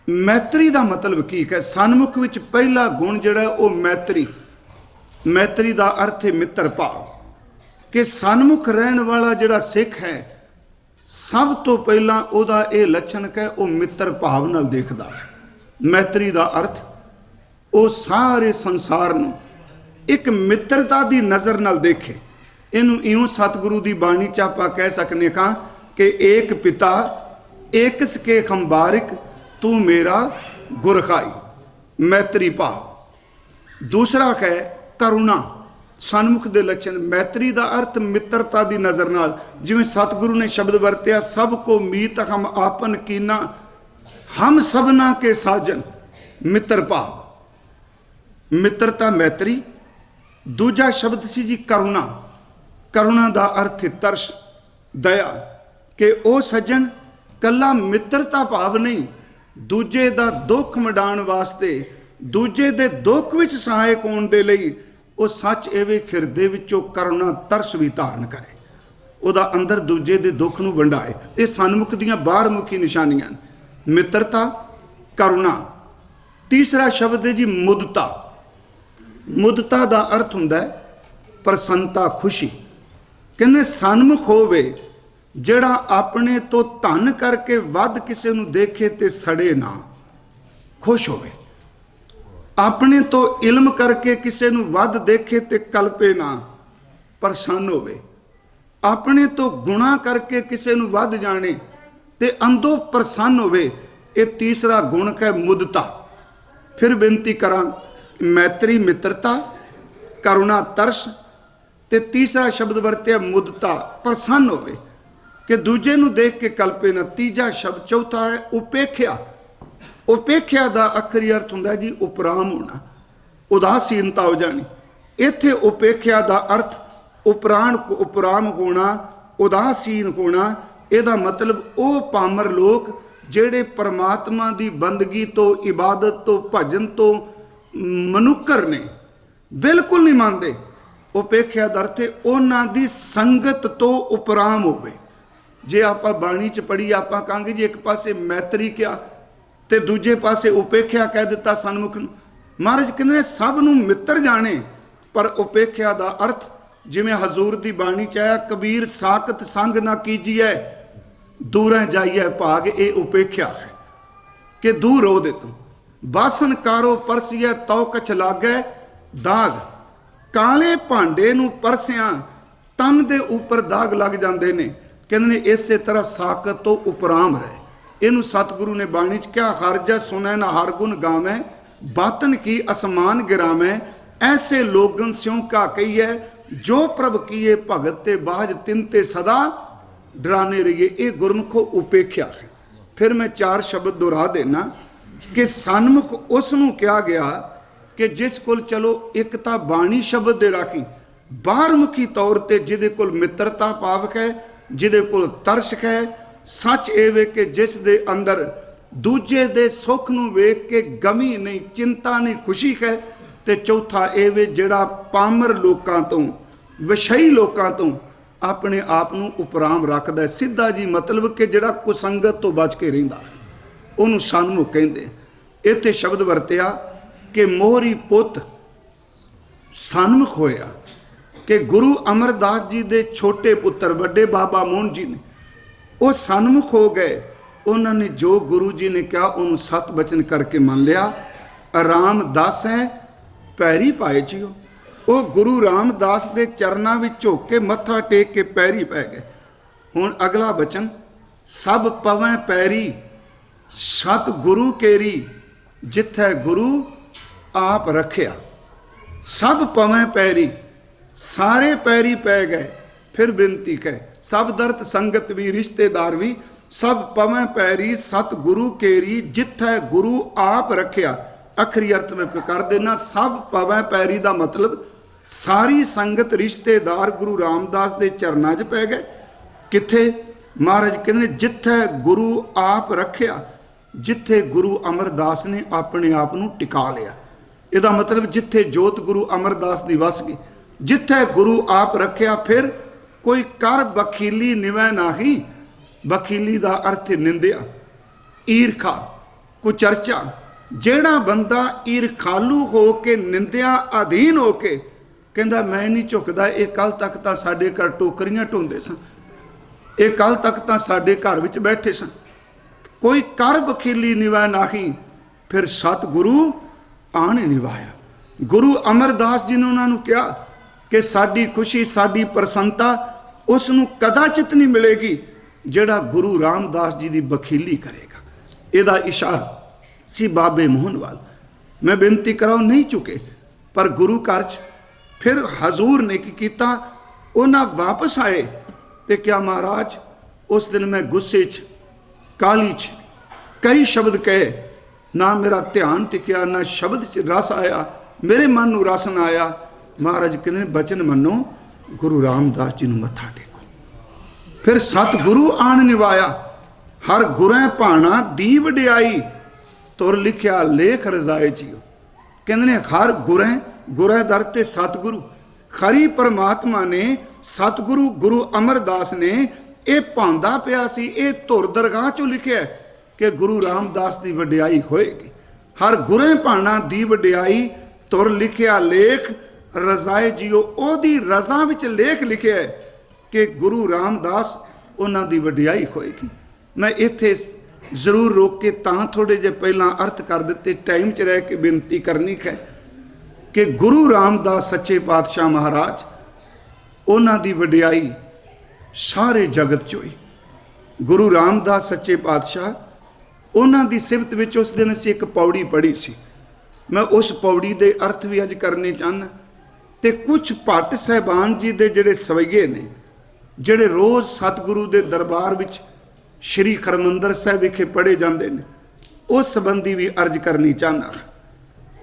A: ਮੈਤਰੀ ਦਾ ਮਤਲਬ ਕੀ ਹੈ? ਸਨਮੁਖ ਵਿੱਚ ਪਹਿਲਾ ਗੁਣ ਜਿਹੜਾ ਉਹ ਮੈਤਰੀ। ਮੈਤਰੀ ਦਾ ਅਰਥ ਹੈ ਮਿੱਤਰ ਭਾਵ, ਕਿ ਸਨਮੁਖ ਰਹਿਣ ਵਾਲਾ ਜਿਹੜਾ ਸਿੱਖ ਹੈ, ਸਭ ਤੋਂ ਪਹਿਲਾਂ ਉਹਦਾ ਇਹ ਲੱਛਣ ਹੈ, ਉਹ ਮਿੱਤਰ ਭਾਵ ਨਾਲ ਦੇਖਦਾ ਹੈ। ਮੈਤਰੀ ਦਾ ਅਰਥ ਉਹ ਸਾਰੇ ਸੰਸਾਰ ਨੂੰ ਇੱਕ ਮਿੱਤਰਤਾ ਦੀ ਨਜ਼ਰ ਨਾਲ ਦੇਖੇ। ਇਹਨੂੰ ਇਉਂ ਸਤਿਗੁਰੂ ਦੀ ਬਾਣੀ 'ਚ ਆਪਾਂ ਕਹਿ ਸਕਨੇ ਹਾਂ ਕਿ ਏਕ ਪਿਤਾ ਏਕਸ ਕੇ ਖੰਬਾਰਿਕ, ਤੂੰ ਮੇਰਾ ਗੁਰ ਖਾਈ। ਮੈਤਰੀ ਭਾਵ। ਦੂਸਰਾ ਹੈ ਕਰੁਣਾ। सन्मुख दे लक्षण। मैत्री का अर्थ मित्रता की नज़र नाल, जिवें सतगुरु ने शब्द वरत्या, सबको मीत हम आपन कीना, हम सबना के साजन मित्र भाव। मित्रता मैत्री। दूजा शब्द सी जी करुणा। करुणा का अर्थ तरस, दया, कि ओ सज्जन कला मित्रता भाव नहीं, दूजे का दुख मिटाण वास्ते, दूजे दे दुख विच सहायक होण दे लई ਉਹ सच एवे खिरदे विचों करुणा तरस भी धारण करे, ਉਹਦਾ अंदर दूजे दे दुख ਨੂੰ ਵੰਡਾਏ। ਇਹ सन्मुख ਦੀਆਂ ਬਾਹਰਮੁਖੀ ਨਿਸ਼ਾਨੀਆਂ। मित्रता, करुणा। तीसरा शब्द है जी मुदता। मुदता का अर्थ हुंदा है प्रसन्नता, खुशी। कहंदे सन्मुख होवे ਜਿਹੜਾ ਆਪਣੇ ਤੋਂ ਧਨ ਕਰਕੇ ਵੱਧ ਕਿਸੇ ਨੂੰ ਦੇਖੇ ਤੇ ਸੜੇ ਨਾ, खुश ਹੋਵੇ। ਆਪਣੇ ਤੋਂ ਇਲਮ ਕਰਕੇ ਕਿਸੇ ਨੂੰ ਵੱਧ ਦੇਖੇ ਤੇ ਕਲਪੇ ਨਾ, ਪ੍ਰਸੰਨ ਹੋਵੇ। ਆਪਣੇ ਤੋਂ ਗੁਣਾ ਕਰਕੇ ਕਿਸੇ ਨੂੰ ਵੱਧ ਜਾਣੇ ਤੇ ਅੰਦਰੋਂ ਪ੍ਰਸੰਨ ਹੋਵੇ। ਇਹ ਤੀਸਰਾ ਗੁਣ ਹੈ ਮੁਦਤਾ। ਫਿਰ ਬੇਨਤੀ ਕਰਾਂ, ਮੈਤਰੀ ਮਿੱਤਰਤਾ, ਕਰੁਣਾ ਤਰਸ, ਤੇ ਤੀਸਰਾ ਸ਼ਬਦ ਵਰਤਿਆ ਮੁਦਤਾ, ਪ੍ਰਸੰਨ ਹੋਵੇ ਕਿ ਦੂਜੇ ਨੂੰ ਦੇਖ ਕੇ ਕਲਪੇ ਨਾ। ਤੀਜਾ ਸ਼ਬਦ ਚੌਥਾ ਹੈ ਉਪੇਖਿਆ। ਉਪੇਖਿਆ ਦਾ ਆਖਰੀ ਅਰਥ ਹੁੰਦਾ ਜੀ ਉਪਰਾਮ ਹੋਣਾ, ਉਦਾਸੀਨਤਾ ਹੋ ਜਾਣੀ। ਇੱਥੇ ਉਪੇਖਿਆ ਦਾ ਅਰਥ ਉਪਰਾਮ ਹੋਣਾ, ਉਦਾਸੀਨ ਹੋਣਾ। ਇਹਦਾ ਮਤਲਬ ਉਹ ਪਾਮਰ ਲੋਕ ਜਿਹੜੇ ਪਰਮਾਤਮਾ ਦੀ ਬੰਦਗੀ ਤੋਂ, ਇਬਾਦਤ ਤੋਂ, ਭਜਨ ਤੋਂ ਮਨੁੱਕਰ ਨੇ, ਬਿਲਕੁਲ ਨਹੀਂ ਮੰਨਦੇ। ਉਪੇਖਿਆ ਦਾ ਅਰਥ ਉਹਨਾਂ ਦੀ ਸੰਗਤ ਤੋਂ ਉਪਰਾਮ ਹੋਵੇ। ਜੇ ਆਪਾਂ ਬਾਣੀ 'ਚ ਪੜ੍ਹੀ, ਆਪਾਂ ਕਹਾਂਗੇ ਜੀ ਇੱਕ ਪਾਸੇ ਮੈਤਰੀ ਕਿਹਾ ਤੇ ਦੂਜੇ ਪਾਸੇ ਉਪੇਖਿਆ ਕਹਿ ਦਿੱਤਾ ਸਨਮੁਖ ਨੂੰ। ਮਹਾਰਾਜ ਕਹਿੰਦੇ ਸਭ ਨੂੰ ਮਿੱਤਰ ਜਾਣੇ, ਪਰ ਉਪੇਖਿਆ ਦਾ ਅਰਥ ਜਿਵੇਂ ਹਜ਼ੂਰ ਦੀ ਬਾਣੀ 'ਚ ਆਇਆ, ਕਬੀਰ ਸਾਖਤ ਸੰਗ ਨਾ ਕੀਜੀਐ ਦੂਰੋਂ ਜਾਈਐ ਭਾਗ। ਇਹ ਉਪੇਖਿਆ ਹੈ ਕਿ ਦੂਰ ਹੋ ਦੇ ਤੂੰ। ਬਾਸਨ ਕਾਰੋ ਪਰਸੀਐ ਤਉ ਕਛ ਲਾਗੈ ਦਾਗ। ਕਾਲੇ ਭਾਂਡੇ ਨੂੰ ਪਰਸਿਆਂ ਤਨ ਦੇ ਉੱਪਰ ਦਾਗ ਲੱਗ ਜਾਂਦੇ ਨੇ। ਕਹਿੰਦੇ ਨੇ ਇਸੇ ਤਰ੍ਹਾਂ ਸਾਖਤ ਤੋਂ ਉਪਰਾਮ ਰਹੇ। ਇਹਨੂੰ ਸਤਿਗੁਰੂ ਨੇ ਬਾਣੀ 'ਚ ਕਿਹਾ, ਹਰ ਜਸ ਸੁਨੈ ਨਾ ਹਰ ਗੁਣ ਗਾਵੈ, ਬਾਤਨ ਕੀ ਅਸਮਾਨ ਗਿਰਾਵੈ। ਐਸੇ ਲੋਗਨ ਸਿਉ ਕਾ ਕਹੀਐ, ਜੋ ਪ੍ਰਭ ਕੀਏ ਭਗਤ ਤੇ ਬਾਜ ਤਿਨ ਤੇ ਸਦਾ ਡਰਾਨੇ ਰਹੀਏ। ਇਹ ਗੁਰਮੁਖੋ ਉਪੇਖਿਆ ਹੈ। ਫਿਰ ਮੈਂ ਚਾਰ ਸ਼ਬਦ ਦੁਹਰਾ ਦੇਣਾ ਕਿ ਸਨਮੁਖ ਉਸ ਨੂੰ ਕਿਹਾ ਗਿਆ ਕਿ ਜਿਸ ਕੋਲ ਚਲੋ ਇੱਕ ਤਾਂ ਬਾਣੀ ਸ਼ਬਦ ਦੇ ਰਾਖੀ, ਬਾਹਰਮੁਖੀ ਤੌਰ ਤੇ ਜਿਹਦੇ ਕੋਲ ਮਿੱਤਰਤਾ ਭਾਵਕ ਹੈ, ਜਿਹਦੇ ਕੋਲ ਤਰਸ ਹੈ। ਸੱਚ ਇਹ ਵੇ ਕਿ ਜਿਸ ਦੇ ਅੰਦਰ ਦੂਜੇ ਦੇ ਸੁੱਖ ਨੂੰ ਵੇਖ ਕੇ ਗਮੀ ਨਹੀਂ, ਚਿੰਤਾ ਨਹੀਂ, ਖੁਸ਼ੀ ਹੈ। ਤੇ ਚੌਥਾ ਇਹ ਵੇ ਜਿਹੜਾ ਪਾਮਰ ਲੋਕਾਂ ਤੋਂ, ਵਿਸ਼ਈ ਲੋਕਾਂ ਤੋਂ ਆਪਣੇ ਆਪ ਨੂੰ ਉਪਰਾਮ ਰੱਖਦਾ। ਸਿੱਧਾ ਜੀ ਮਤਲਬ ਕਿ ਜਿਹੜਾ ਕੁਸੰਗਤ ਤੋਂ ਬਚ ਕੇ ਰਹਿੰਦਾ, ਉਹਨੂੰ ਸਨਮੁਖ ਕਹਿੰਦੇ। ਇੱਥੇ ਸ਼ਬਦ ਵਰਤਿਆ ਕਿ ਮੋਹਰੀ ਪੁੱਤ ਸਨਮੁਖ ਹੋਇਆ, ਕਿ ਗੁਰੂ ਅਮਰਦਾਸ ਜੀ ਦੇ ਛੋਟੇ ਪੁੱਤਰ ਵੱਡੇ ਬਾਬਾ ਮੋਹਨ ਜੀ ਨੇ, ਉਹ ਸਨਮੁਖ ਹੋ ਗਏ। ਉਹਨਾਂ ਨੇ ਜੋ ਗੁਰੂ ਜੀ ਨੇ ਕਿਹਾ ਉਹਨੂੰ ਸਤ ਬਚਨ ਕਰਕੇ ਮੰਨ ਲਿਆ। ਰਾਮਦਾਸ ਹੈ ਪੈਰੀ ਪਾਏ ਜੀਓ। ਉਹ ਗੁਰੂ ਰਾਮਦਾਸ ਦੇ ਚਰਨਾਂ ਵਿੱਚ ਝੁਕ ਕੇ ਮੱਥਾ ਟੇਕ ਕੇ ਪੈਰੀ ਪੈ ਗਏ। ਹੁਣ ਅਗਲਾ ਬਚਨ, ਸਭ ਪਵੈ ਪੈਰੀ ਸਤ ਗੁਰੂ ਕੇਰੀ, ਜਿੱਥੈ ਗੁਰੂ ਆਪ ਰੱਖਿਆ। ਸਭ ਪਵੈ ਪੈਰੀ, ਸਾਰੇ ਪੈਰੀ ਪੈ ਗਏ। ਫਿਰ ਬੇਨਤੀ ਕਹੇ, ਸਭ ਦਰਤ ਸੰਗਤ ਵੀ, ਰਿਸ਼ਤੇਦਾਰ ਵੀ, ਸਭ ਪਵੈ ਪੈਰੀ ਸਤ ਗੁਰੂ ਕੇਰੀ, ਜਿੱਥੈ ਗੁਰੂ ਆਪ ਰੱਖਿਆ। ਆਖਰੀ ਅਰਥ ਮੈਂ ਕਰ ਦੇਣਾ, ਸਭ ਪਵੈ ਪੈਰੀ ਦਾ ਮਤਲਬ ਸਾਰੀ ਸੰਗਤ, ਰਿਸ਼ਤੇਦਾਰ ਗੁਰੂ ਰਾਮਦਾਸ ਦੇ ਚਰਨਾਂ 'ਚ ਪੈ ਗਏ। ਕਿੱਥੇ? ਮਹਾਰਾਜ ਕਹਿੰਦੇ ਜਿੱਥੈ ਗੁਰੂ ਆਪ ਰੱਖਿਆ, ਜਿੱਥੇ ਗੁਰੂ ਅਮਰਦਾਸ ਨੇ ਆਪਣੇ ਆਪ ਨੂੰ ਟਿਕਾ ਲਿਆ। ਇਹਦਾ ਮਤਲਬ ਜਿੱਥੇ ਜੋਤ ਗੁਰੂ ਅਮਰਦਾਸ ਦੀ ਵਸ ਗਈ, ਜਿੱਥੇ ਗੁਰੂ ਆਪ ਰੱਖਿਆ। ਫਿਰ ਕੋਈ ਕਰ ਬਖੀਲੀ ਨਿਵੈ ਨਾਹੀ। ਬਖੀਲੀ ਦਾ ਅਰਥ ਨਿੰਦਿਆ, ਈਰਖਾ, ਕੁਚਰਚਾ। ਜਿਹੜਾ ਬੰਦਾ ਈਰਖਾਲੂ ਹੋ ਕੇ, ਨਿੰਦਿਆ ਅਧੀਨ ਹੋ ਕੇ ਕਹਿੰਦਾ ਮੈਂ ਨਹੀਂ ਝੁਕਦਾ, ਇਹ ਕੱਲ ਤੱਕ ਤਾਂ ਸਾਡੇ ਘਰ ਟੋਕਰੀਆਂ ਢੋਂਦੇ ਸਨ, ਇਹ ਕੱਲ ਤੱਕ ਤਾਂ ਸਾਡੇ ਘਰ ਵਿੱਚ ਬੈਠੇ ਸਨ। ਕੋਈ ਕਰ ਬਖੀਲੀ ਨਿਵੈ ਨਾਹੀ। ਫਿਰ ਸਤਿਗੁਰੂ ਆਣ ਨਿਵਾਇਆ। ਗੁਰੂ ਅਮਰਦਾਸ ਜੀ ਨੇ ਉਹਨਾਂ ਨੂੰ ਕਿਹਾ ਕਿ ਸਾਡੀ ਖੁਸ਼ੀ, ਸਾਡੀ ਪ੍ਰਸੰਨਤਾ ਉਸ ਨੂੰ ਕਦਾਚਿਤ ਨਹੀਂ ਮਿਲੇਗੀ ਜਿਹੜਾ ਗੁਰੂ ਰਾਮਦਾਸ ਜੀ ਦੀ ਬਖੀਲੀ ਕਰੇਗਾ। ਇਹਦਾ ਇਸ਼ਾਰਾ ਸੀ ਬਾਬੇ ਮੋਹਨ ਵੱਲ। ਮੈਂ ਬੇਨਤੀ ਕਰਾਂ, ਨਹੀਂ ਚੁੱਕੇ, ਪਰ ਗੁਰੂ ਘਰ 'ਚ फिर हजूर ने की कीता, उन्हें वापस आए तो क्या महाराज उस दिन मैं गुस्से च काली च कई शब्द कहे, ना मेरा ध्यान टिकिया, ना शब्द च रस आया, मेरे मन नूं रस ना आया। महाराज कहते बचन मनो, गुरु रामदास जी नूं मत्था टेको। फिर सतगुरु आन निवाया, हर गुरै भाणा दी वडियाई, तुर लिखिया लेख रजाए जियो। कहते ने हर गुरै दर ते सतगुरु, खरी परमात्मा ने सतगुरु गुरु अमरदास ने ये भांदा पिया सी, ये धुर दरगाह चों लिखिया कि गुरु रामदास की वडियाई होएगी। हर गुरै भाणा दी वडियाई, तुर लिखिया लेख रजाए जियो। ओदी रजा विच लेख लिखिया है कि गुरु रामदास उन्हां दी वडियाई होएगी। मैं इत्थे जरूर रोक के तां थोड़े जे पहला अर्थ कर दिते, टाइम च रह के बेनती करनी है कि गुरु रामदास सच्चे पातशाह महाराज उन्हां दी वडियाई सारे जगत च होई। गुरु रामदास सच्चे पातशाह उन्हां दी सिफत विच उस दिन असीं एक पौड़ी पढ़ी सी। मैं उस पौड़ी दे अर्थ भी अज करने चाहना, ते कुछ भट्ट साहिबान जी दे जिहड़े सवैये ने, जिहड़े रोज़ सतगुरु दे दरबार विच श्री हरमंदर साहिब विखे पढ़े जाते हैं, उस संबंधी भी अर्ज करनी चाहना।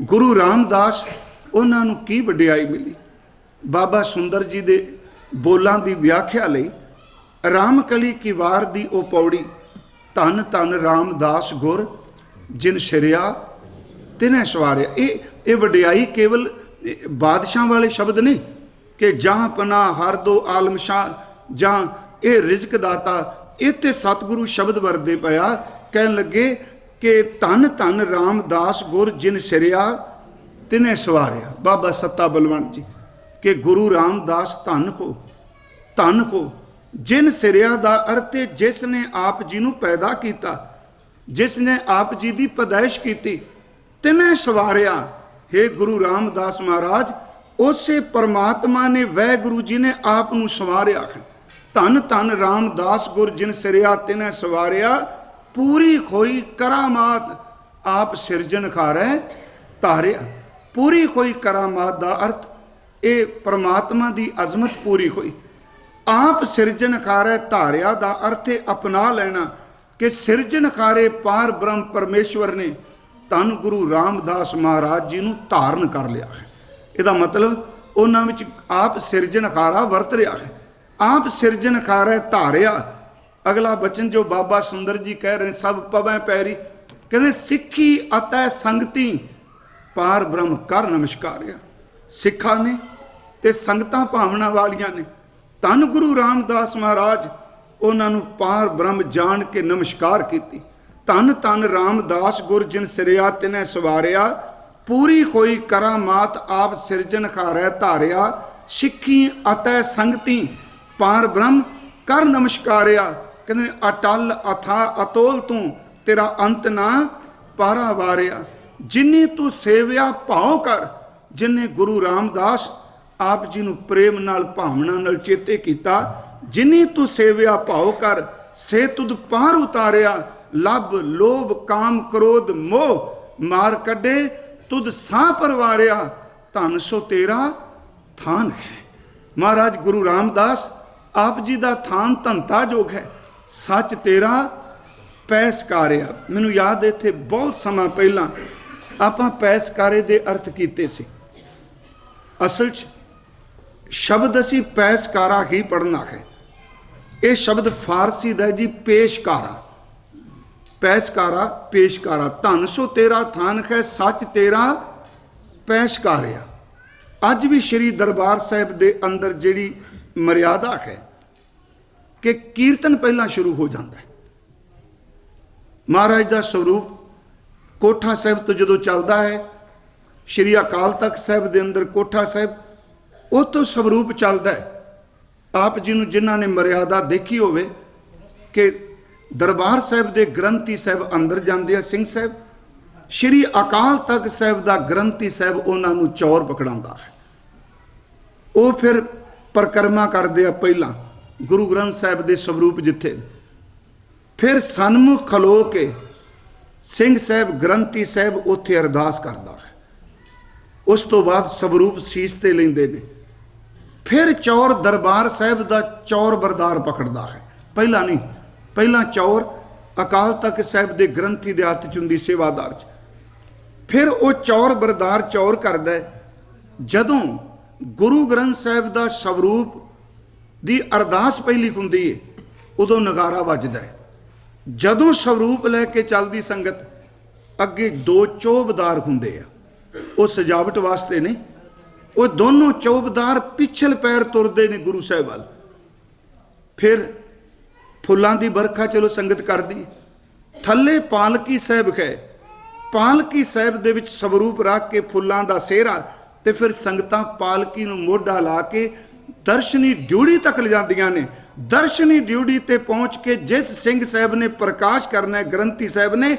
A: गुरु रामदास उन्हां नूं की वडियाई मिली। बाबा सुंदर जी दे बोलां दी व्याख्या लई रामकली की वार दी ओ पौड़ी, धन धन रामदास गुर जिन सिरिया तिन्हें सवारिया। ये वडियाई केवल बादशाह वाले शब्द नहीं कि जहाँ पना हर दो आलम शाह, जहाँ ये रिजक दाता, इत्थे सतगुरु शब्द वरदे पाया, कहन लगे कि धन धन रामदास गुर जिन सिरिया तिन्हें सवारिया। बाबा सत्ता बलवंत जी कि गुरु रामदास धन को जिन सिरिया दा अर्थ है जिसने आप जी नूं पैदा किया, जिसने आप जी की पैदाइश की, तिन्हें सवारिया। हे गुरु रामदास महाराज, उसे परमात्मा ने वह गुरु जी ने आप नूं सवारिया है। धन धन रामदास गुर जिन सिरिया तिन्हें सवारिया, पूरी खोई करामात आप सिरजनहारै धारिया। पूरी खोई करामात का अर्थ ये परमात्मा की अजमत पूरी हुई। आप सिरजनहारै धारिया का अर्थ है अपना लेना कि सिरजनहारे पार ब्रह्म परमेश्वर ने धन गुरु रामदास महाराज जी नूं धारण कर लिया है। इसका मतलब उन्हां विच आप सिरजनहारा वरत रहा है, आप सिरजनहारै धारिया। अगला बचन जो बाबा सुंदर जी कह रहे, सब पवै पैरी, कहते सिੱਖੀ अतै संगती पार ब्रह्म कर नमस्कारिया। सिखा ने ते संगतां भावना वालियां ने धन गुरु रामदास महाराज उन्होंने पार ब्रह्म जान के नमस्कार की। धन धन रामदास गुर जिन सिरिया तिन्हें सवारिया, पूरी होई करामात आप सिरजनहारै धारिया। सिੱਖੀ अतै संगती पार ब्रह्म कर नमस्कारिया। कहते अटल अथा अतोल तू तेरा अंत ना पारा वारिया। जिन्नी तू सेविया भाव कर, जिन्हें गुरु रामदास आप जी नूं प्रेम नाल भावना नाल चेते किया। जिन्नी तू सेविया भाव कर, से तुद पार उतारिया। लब लोभ काम क्रोध मोह मार कड्डे, तुद साह परवारिया। धन सो तेरा थान है। महाराज गुरु रामदास आप जी का थान धनता जोग है। सच तेरा पैसकारिया। मैनूं याद इत्थे बहुत समा पहला आपां पैसकारे दे अर्थ कीते सी। असल च शब्द असी पैसकारा ही पढ़ना है। ये शब्द फारसी दा जी पेशकारा, पैसकारा पेशकारा। धन सो तेरा थान है, सच तेरा पैशकारिया। अज भी श्री दरबार साहिब दे अंदर जिहड़ी मर्यादा है कि कीर्तन पहला शुरू हो जाता है। महाराज का स्वरूप कोठा साहिब तो जो चलता है, श्री अकाल तख्त साहिब के अंदर कोठा साहिब वो तो स्वरूप चलता है। आप जी जिन्हों ने मर्यादा देखी होवे कि दरबार साहिब के ग्रंथी साहिब अंदर जाते हैं, सिंह साहिब, श्री अकाल तख्त साहिब का ग्रंथी साहिब उन्होंने चौर पकड़ा है। वो फिर परिक्रमा करते हैं पहला गुरु ग्रंथ साहिब के स्वरूप जिथे, फिर सन्मुख खलो के सिंह साहिब ग्रंथी साहिब उत्थे अरदास करता है। उस तो बाद स्वरूप सीस ते लेंदे ने। फिर चौर दरबार साहब का चौर बरदार पकड़ता है। पहला नहीं, पहला चौर अकाल तख्त साहब के ग्रंथी के हत्थ च हुंदी सेवादार च। फिर वो चौर बरदार चौर करदा है। जदों गुरु ग्रंथ साहब का स्वरूप की अरदास पहली हुंदी है, उदों नगारा वजदा है। जदों स्वरूप लैके चलदी संगत, अगे दो चौबदार हुंदे आ, वो सजावट वास्ते नहीं, वो दोनों चौबदार पिछल पैर तुरदे ने गुरु साहब वाल। फिर फुल्लां दी बरखा चलो संगत कर दी, थल्ले पालकी साहब है, पालकी साहब दे विच स्वरूप रख के फुल्लां दा सेहरा, ते फिर संगतां पालकी नूं मोढा ला के दर्शनी ड्यूड़ी तक ले जांदियां ने। दर्शनी ड्यूड़ी ते पहुंच के जिस सिंह साहब ने प्रकाश करना है, ग्रंथी साहब ने,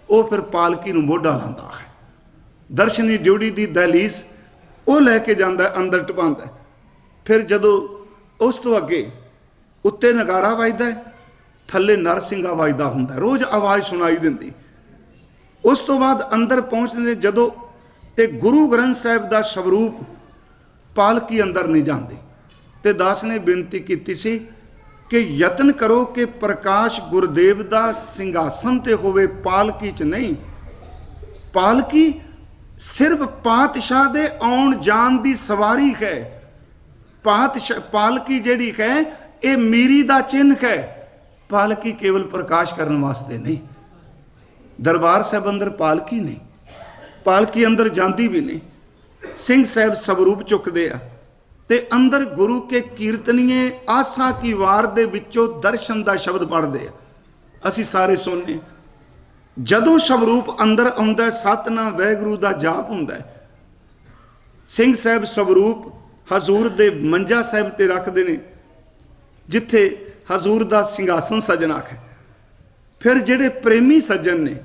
A: वो फिर पालकी नूं मोढा लांदा है। दर्शनी ड्यूड़ी दी दहलीज वो लैके जांदा है, अंदर टपांदा है। फिर जदों उस तो अगे उत्ते नगारा वजदा है, थल्ले नरसिंघा वजदा हुंदा है, रोज़ आवाज़ सुनाई दिंदी। उस तो बाद अंदर पहुंचदे जदों ते गुरु ग्रंथ साहब का स्वरूप पालकी अंदर नहीं जाती, ते दास ने बेनती की सी कि यतन करो कि प्रकाश गुरदेव का सिंघासन ते होवे, पालकी च नहीं। पालकी सिर्फ पातशाह दे आउण जान दी सवारी है। पालकी जिहड़ी है ये मीरी दा चिन्ह है। पालकी केवल प्रकाश करने वास्ते नहीं। दरबार साहब अंदर पालकी नहीं, पालकी अंदर जाती भी नहीं। सिंह साहब स्वरूप चुकते आ ते अंदर गुरु के कीर्तनीय आसा की वार दे विचों दर्शन का शब्द पढ़ते आ, असी सारे सुनने। जदों स्वरूप अंदर आउंदा, सतनाम वाहिगुरू दा जाप हुंदा है। सिंह साहब स्वरूप हजूर दे मंजा साहब ते रखते ने, जिथे हजूर दा सिंघासन सजना है। फिर जिहड़े प्रेमी सज्जन ने,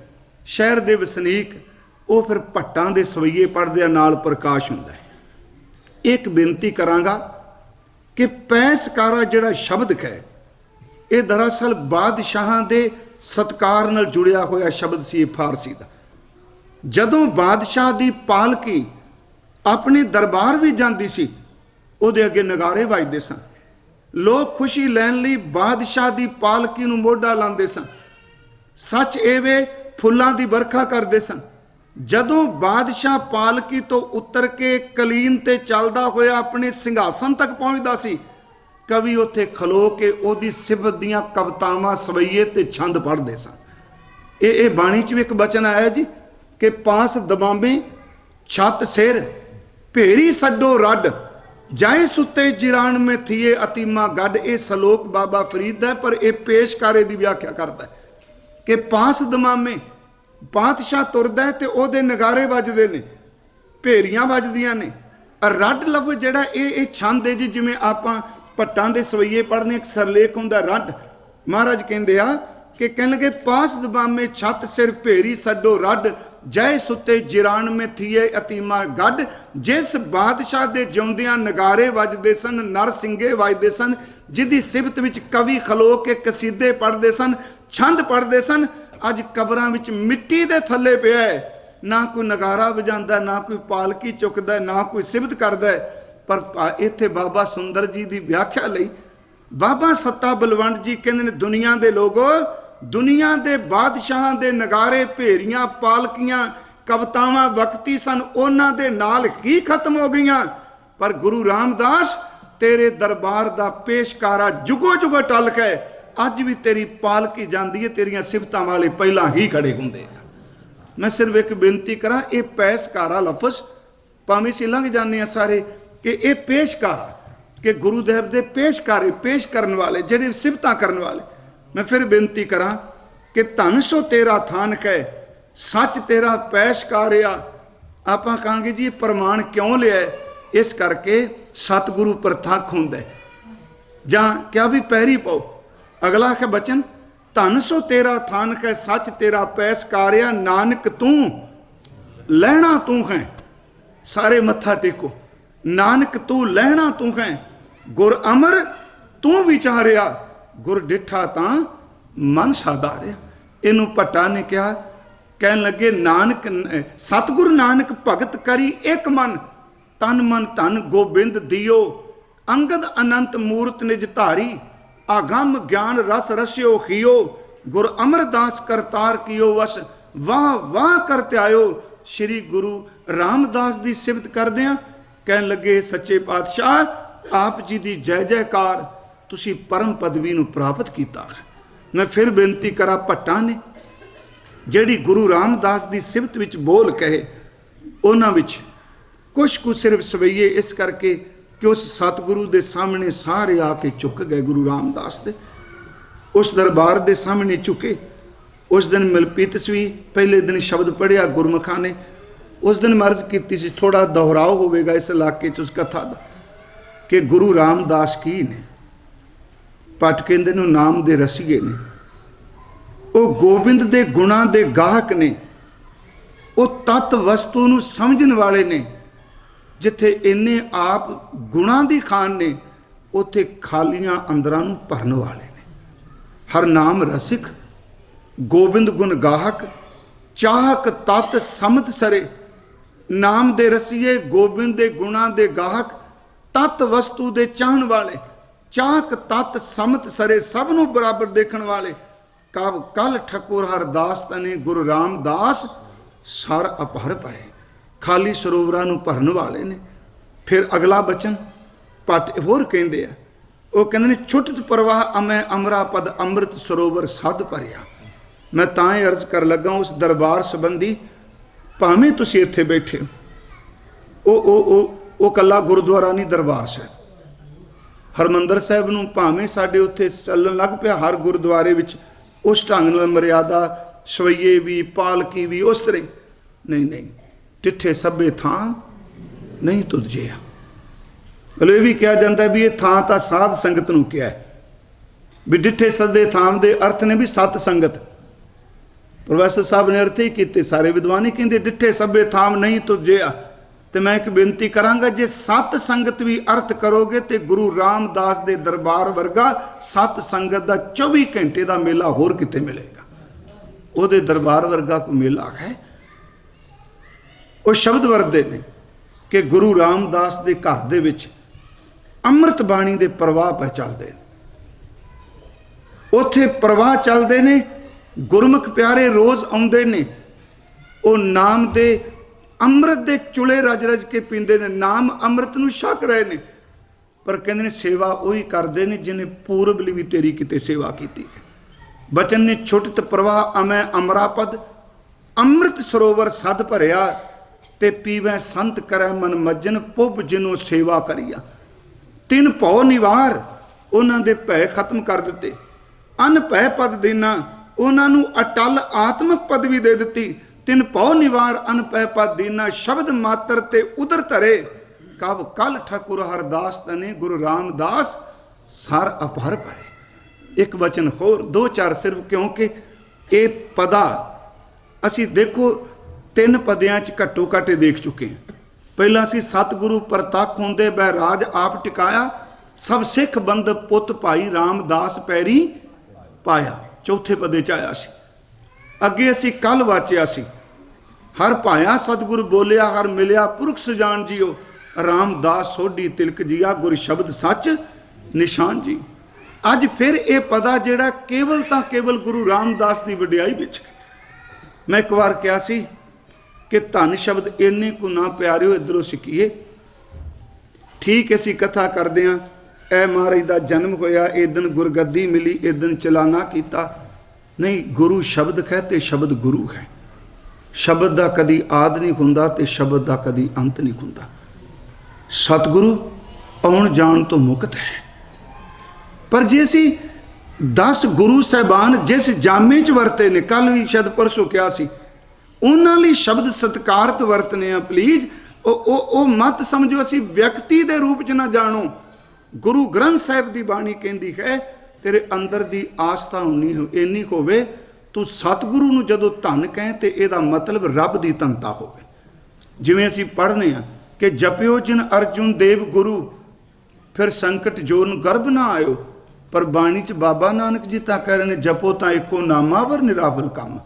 A: शहर दे वसनीक, वो फिर भट्टां दे सवैये पढ़दे नाल प्रकाश हुंदा है। एक बेनती करांगा कि पैसकारा जिहड़ा शब्द है, ये दरअसल बादशाहां दे सत्कार नाल जुड़िया होया शब्द सी फारसी का। जदों बादशाह दी पालकी अपने दरबार भी जाती सी, उहदे अगे नगारे वजदे सन। लोग खुशी लैण लई बादशाह दी पालकी नूं मोढा लांदे सन। सच एवे फुल्लां दी बरखा करदे सन। जदों बादशाह पालकी तो उतर के कलीन ते चलदा होया अपने सिंघासन तक पहुंचदा सी, कवि उत्थे खलो के ओदी सिफत दियां कवितावां सवैये ते छंद पढ़दे सन। ये बाणी च भी एक बचन आया जी कि पास दबामे छत सिर भेरी सड्डो रड, जाए सुते जिरान में थिए अतीमा गड। ये सलोक बाबा फरीद है, पर यह पेशकारे की व्याख्या करता है कि पास दमामे पातशाह तुरदा है ते ओदे नगारे वजदे ने, भेरियां वजदियां ने। रड लफ्ज़ जिहड़ा ये छंद है जी, जिवें आपां भट्टां दे सवैये पढ़ने एक सरलेख हुंदा रड। महाराज कहंदे आ कि कहण लगे पास दबामे छत सिर भेरी सड्डो रड, जय सुते जिरान में थिए अतीमा गड। जिस बादशाह दे जिउंदियां नगारे वजदे सन, नरसिंघे वजदे सन, जिहदी सिफत विच कवि खलो के कसीदे पढ़दे सन, छंद पढ़दे सन। अज कबरां विच मिट्टी दे थल्ले पिया है, ना कोई नगारा वजांदा, ना कोई पालकी चुकदा, ना कोई सिफत करदा। पर इत्थे बाबा सुंदर जी की व्याख्या लई बाबा सत्ता बलवंत जी कहंदे ने, दुनिया दे लोगो, दुनिया दे बादशाहां दे नगारे, भेरियां, पालकियां, कवितावां वक्ती सन, उन्हां दे नाल ही खत्म हो गईयां। पर गुरु रामदास तेरे दरबार दा पेशकारा जुगो जुगो टल के अज भी तेरी पालकी जाती है, तेरियां सिफतां वाले पहला ही खड़े होंदे। मैं सिर्फ एक बेनती करा, ये पैसकारा लफज भावें असीं लंघ जाने सारे कि ये पेशकारा, कि गुरुदेव दे पेशकारे, पेश करने वाले, जिहड़े सिफतां करने वाले। मैं फिर बेनती करा कि धन सो तेरा थान है, सच तेरा पैशकार आ। आपां कहांगे जी ये प्रमाण क्यों लिया? इस करके सतगुरु प्रथक हुंदा जां क्या भी पैरी पाओ। अगला है बचन, धन सो तेरा थान है, सच तेरा पैशकार आ। नानक तू लहना तू है, सारे मत्था टेको। नानक तू लहना तू है, गुर अमर तू विचारिया, गुर डिठा तां मन साधारिया। इनू भट्टा ने कहा कहन लगे नानक सतगुरु नानक भगत करी एक मन, तन मन धन गोबिंद दियो, अंगद अनंत मूर्त निज धारी, आगम ज्ञान रस रस्यो खियो, गुर अमरदास करतार कियो वश, वाह वाह करते आयो। श्री गुरु रामदास की सिफत करदियां कहन लगे सच्चे पातशाह आप जी की जय जयकार, तुसी परम पदवी नूं प्राप्त कीता। मैं फिर बेनती करा भट्टां ने ਜਿਹੜੀ गुरु रामदास की सिफत विच बोल कहे, उन्हां विच कुछ सिर्फ सवैये इस करके कि उस सतगुरु के सामने सारे आके झुक गए। गुरु रामदास दे उस दरबार के सामने झुके। उस दिन मिलपीत भी पहले दिन शब्द पढ़िया गुरमुखा ने। उस दिन मैं अर्ज की सी थोड़ा दोहराव होगा इस इलाके च उस कथा का कि गुरु रामदास की ने भट्ट कहंदे ने नाम दे रसीए ने, वो गोबिंद दे गुणां दे गाहक ने, वो तत्त वस्तु नूं समझण वाले ने। जिथे इन्ने आप गुणां दी खान ने, उत्थे खालियां अंदरां नूं भरन वाले ने। हर नाम रसिक, गोबिंद गुण गाहक, चाहक तत्त समत सरे। नाम दे रसीए, गोबिंद दे गुणां दे गाहक, तत्त वस्तु दे चाहण वाले, चाहक तत्त समत सरे, सब नूं बराबर देखण वाले। कब कल ठकुर हरदास तने गुरु रामदास सर अपहर परे, खाली सरोवरां नूं भरन वाले ने। फिर अगला बचन भट्ट होर कहंदे आ, वो कहंदे ने छुटत प्रवाह अमै अमरा पद अमृत सरोवर सद भरिया। मैं तां ही अर्ज कर लगा उस दरबार संबंधी, भावें तुसीं इत्थे बैठे हो, ओ कल्ला गुरुद्वारा नहीं दरबार साहिब। हरमंदर साहिब नूं भावें साडे उत्थे चलण लग पिया हर गुरुद्वारे विच उस ढंग नाल मर्यादा, सवैये भी पालकी भी उस तरह नहीं नहीं। डिठे सभे थां नहीं तुझ जिहा। मतलब ये भी कहा जाता है भी ये थां तां साध संगत नूं कहा है भी डिठे सदे थां दे अर्थ ने भी सत संगत। प्रोफैसर साहब ने अर्थ ही किए, सारे विद्वान ही कहते डिठे सभे थां नहीं तुझ जिहा। तो मैं एक बेनती करांगा, जे सत संगत भी अर्थ करोगे तो गुरु रामदास दे दरबार वर्गा सत संगत का 24 घंटे का मेला होर किते मिलेगा। उहदे दरबार वर्गा कोई मेला है। वो शब्द वरते ने कि गुरु रामदास के घर दे विच अमृत बाणी के प्रवाह पै चलते हैं, उत्थे प्रवाह चलते ने। गुरमुख प्यारे रोज़ आउंदे ने, वो नाम दे अमृत दे चुले रज रज के पींदे ने, नाम अमृत नूं छक रहे ने। पर कहंदे ने सेवा उही करदे ने जिन्हें पूरब लई भी तेरी किते सेवा कीती है। बचन ने छुटत प्रवाह अमै अमरापद, अमृत सरोवर सद भरिया, ते पीवै संत करै मन मज्जन, पुब जिन्हों सेवा करिया। तिन भौ निवार, उन्हां दे भय खत्म कर दिते। अन भय पद देना, उन्हां नूं अटल आत्मक पदवी दे दिती। तिन भौ निवार अन भय पद दीना, शब्द मात्र ते उदर धरे। कब कल ठकुर हरदास तने गुरु रामदास सर अपहर परे। एक वचन होर, दो चार सिर्फ, क्योंकि ये पदा असी देखो 3 पदियां च घट्टो घट्ट देख चुके हैं। पहला असी सतगुरु परतख होंदे बहराज आप टिकाया, सब सिख बंद पुत भाई रामदास पैरी पाया। चौथे पदे च आया सी। अगे असी कल वाचिया सी, हर पाया सतगुरु बोलिया, हर मिलिया पुरख सुजान जियो, रामदास सोढ़ी तिलक जिया, गुर शब्द सच निशान जी। अज फिर ये पदा जिहड़ा केवल तां केवल गुरु रामदास की वडियाई विच। मैं एक बार कहा सी कि धन शब्द इन्ने को ना प्यारिओ इधरों सिक्खिए। ठीक असी कथा करदे हां, ए महाराज का जन्म होया, इस दिन गुरगद्दी मिली, इस दिन चलाना किया। नहीं, गुरु शब्द है तो शब्द गुरु है। शब्द का कदी आद नहीं हुंदा ते शब्द का कदी अंत नहीं हुंदा। सतगुरु आउण जाण तो मुक्त है। पर जे असी 10 गुरु साहबान जिस जामे च वरते ने, कल भी शायद परसों कहा सी, उन्हां लई शब्द सत्कारत वरतने आ। प्लीज़ ओ मत समझो असी व्यक्ति के रूप च ना जाणो। गुरु ग्रंथ साहिब की बाणी कहती है, तेरे अंदर की आस्था उन्नी इन्नी होवे, तू सतगुरु नूं जदों धन कहें तो यदा मतलब रब की धनता होवे। जिवें असीं पढ़ने हैं कि जपियो जिन अर्जुन देव गुरु, फिर संकट जोन गर्भ ना आयो। पर बाणी च बाबा नानक जी तां कह रहे ने, जपो तां एको नामा वर निरावल काम।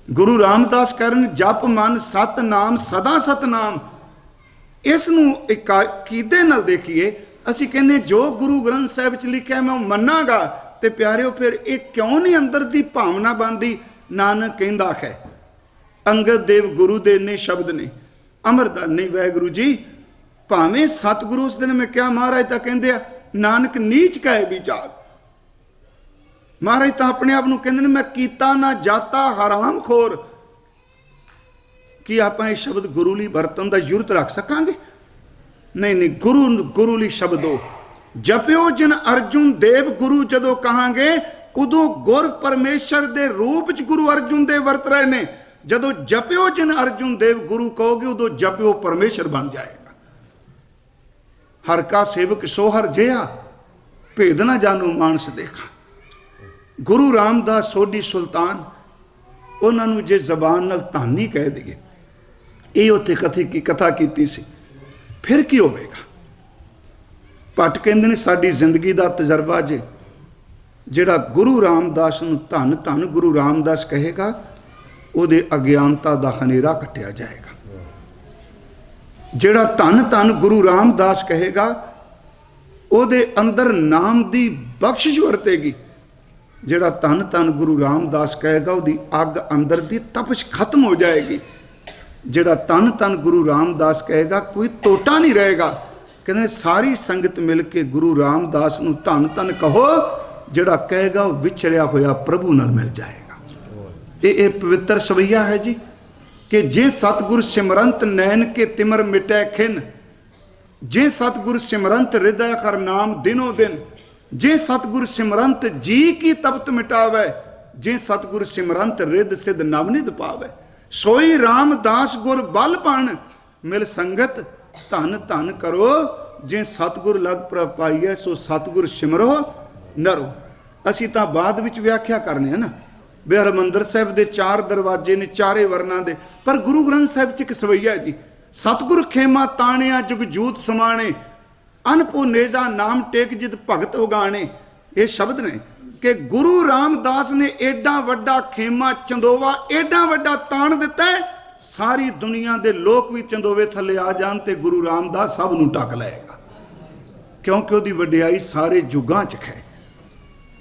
A: गुरु रामदास कहन जप मन सतनाम सदा सतनाम। इस नूं कीदे नाल देखिए असीं कहने जो गुरु ग्रंथ साहिब च लिखिआ मैं मन्नांगा। ते प्यारिओ फिर ये क्यों नहीं अंदर दी भावना बनदी। नानक कहंदा है अंगद देव गुरु दे ने शब्द ने अमरदानी वाहिगुरू जी भावें सतगुरु उस दिन मैं क्या महाराज तां कहंदे आ नानक नीच कहे विचार। महाराज तां अपने आप नूं कहंदे ने मैं कीता ना जाता हराम खोर। कि आपां ये शब्द गुरु लई वरतन दा जुरत रख सकांगे? नहीं नहीं, गुरु गुरु लई शब्दो जपियो जिन अर्जुन देव गुरु जदों कहांगे उदों गुर परमेश्वर दे रूप च गुरु अर्जुन देव वरत रहे ने। जदों जपियो जिन अर्जुन देव गुरु कहोगे उदों जपियो परमेश्वर बन जाएगा। हर का सेवक सोहर जिया भेद ना जानो मानस देखा। गुरु रामदास सोढी सुल्तान उन्होंने जे जबान नाल धानी कह दईए ये उत्थे कथा कीती सी फिर की होवेगा। भट्ट कहंदे ने साडी जिंदगी दा तजर्बा जे जिहड़ा गुरु रामदास नूं धन धन गुरु रामदास कहेगा उहदे अज्ञानता दा हनेरा कट्टिया जाएगा। जिहड़ा धन धन गुरु रामदास कहेगा उहदे अंदर नाम दी बख्शिश वरतेगी। जिहड़ा धन धन गुरु रामदास कहेगा उहदी अग अंदर दी तपश खत्म हो जाएगी। जिहड़ा धन धन गुरु रामदास कहेगा कोई टोटा नहीं रहेगा। कहते सारी संगत मिल के गुरु रामदास नूं धन धन कहो जिहड़ा कहेगा वो विछड़िया होया प्रभु नाल मिल जाएगा। ये पवित्र सवैया है जी कि जे सतगुर सिमरंत नैन के तिमर मिटै खिन। जे सतगुर सिमरंत हृदय कर नाम दिनों दिन। जे सतगुर सिमरंत जी की तपत मिटावे। जे सतगुर सिमरंत रिद सिद्ध नवनिध पावे। सोई रामदास गुर बल पाण मिल संगत धन धन करो। जे सतगुर लग प्रपाईए सो सतगुर सिमरो नरो। असी तां बाद विच व्याख्या करने है ना भी हरमंदर साहिब दे 4 दरवाजे ने चारे वर्णां दे पर गुरु ग्रंथ साहिब च एक सवैया जी सतगुर खेमा ताणिया जुग जूत समाणे अनपो नेजा नाम टेक जित भगत उगाने। ये शब्द ने कि गुरु रामदास ने एडा वड्डा खेमा चंदोवा एडा वड्डा ताण दिता है सारी दुनिया दे लोग भी चंदोवे थले आ जान ते गुरु रामदास सब नूं ढक लएगा क्योंकि उहदी वडियाई सारे जुगां च है।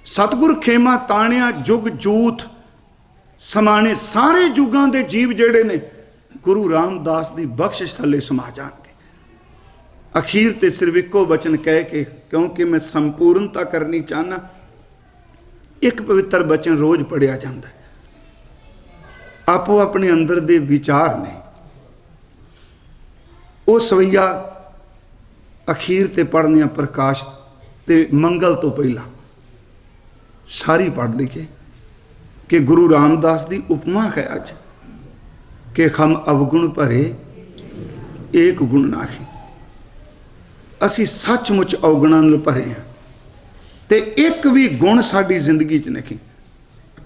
A: सतगुर खेमा ताणिया जुग जूथ समाने सारे जुगां दे जीव जेड़े ने गुरु रामदास दी बख्शिश थले समा जाणगे। अखीर ते सिर्फ इको वचन कह के क्योंकि मैं संपूर्णता करनी चाहना एक पवित्र वचन रोज पढ़िया जाता है। आपो अपने अंदर दे विचार ने वो सवैया अखीर ते पढ़ने प्रकाश ते मंगल तो पहला सारी पढ़ लीजिए कि गुरु रामदास दी उपमा है अज कि हम अवगुण भरे एक गुण नाही। असी सचमुच अवगुणां नाल भरे हैं ते एक भी गुण साडी जिंदगी च नहीं।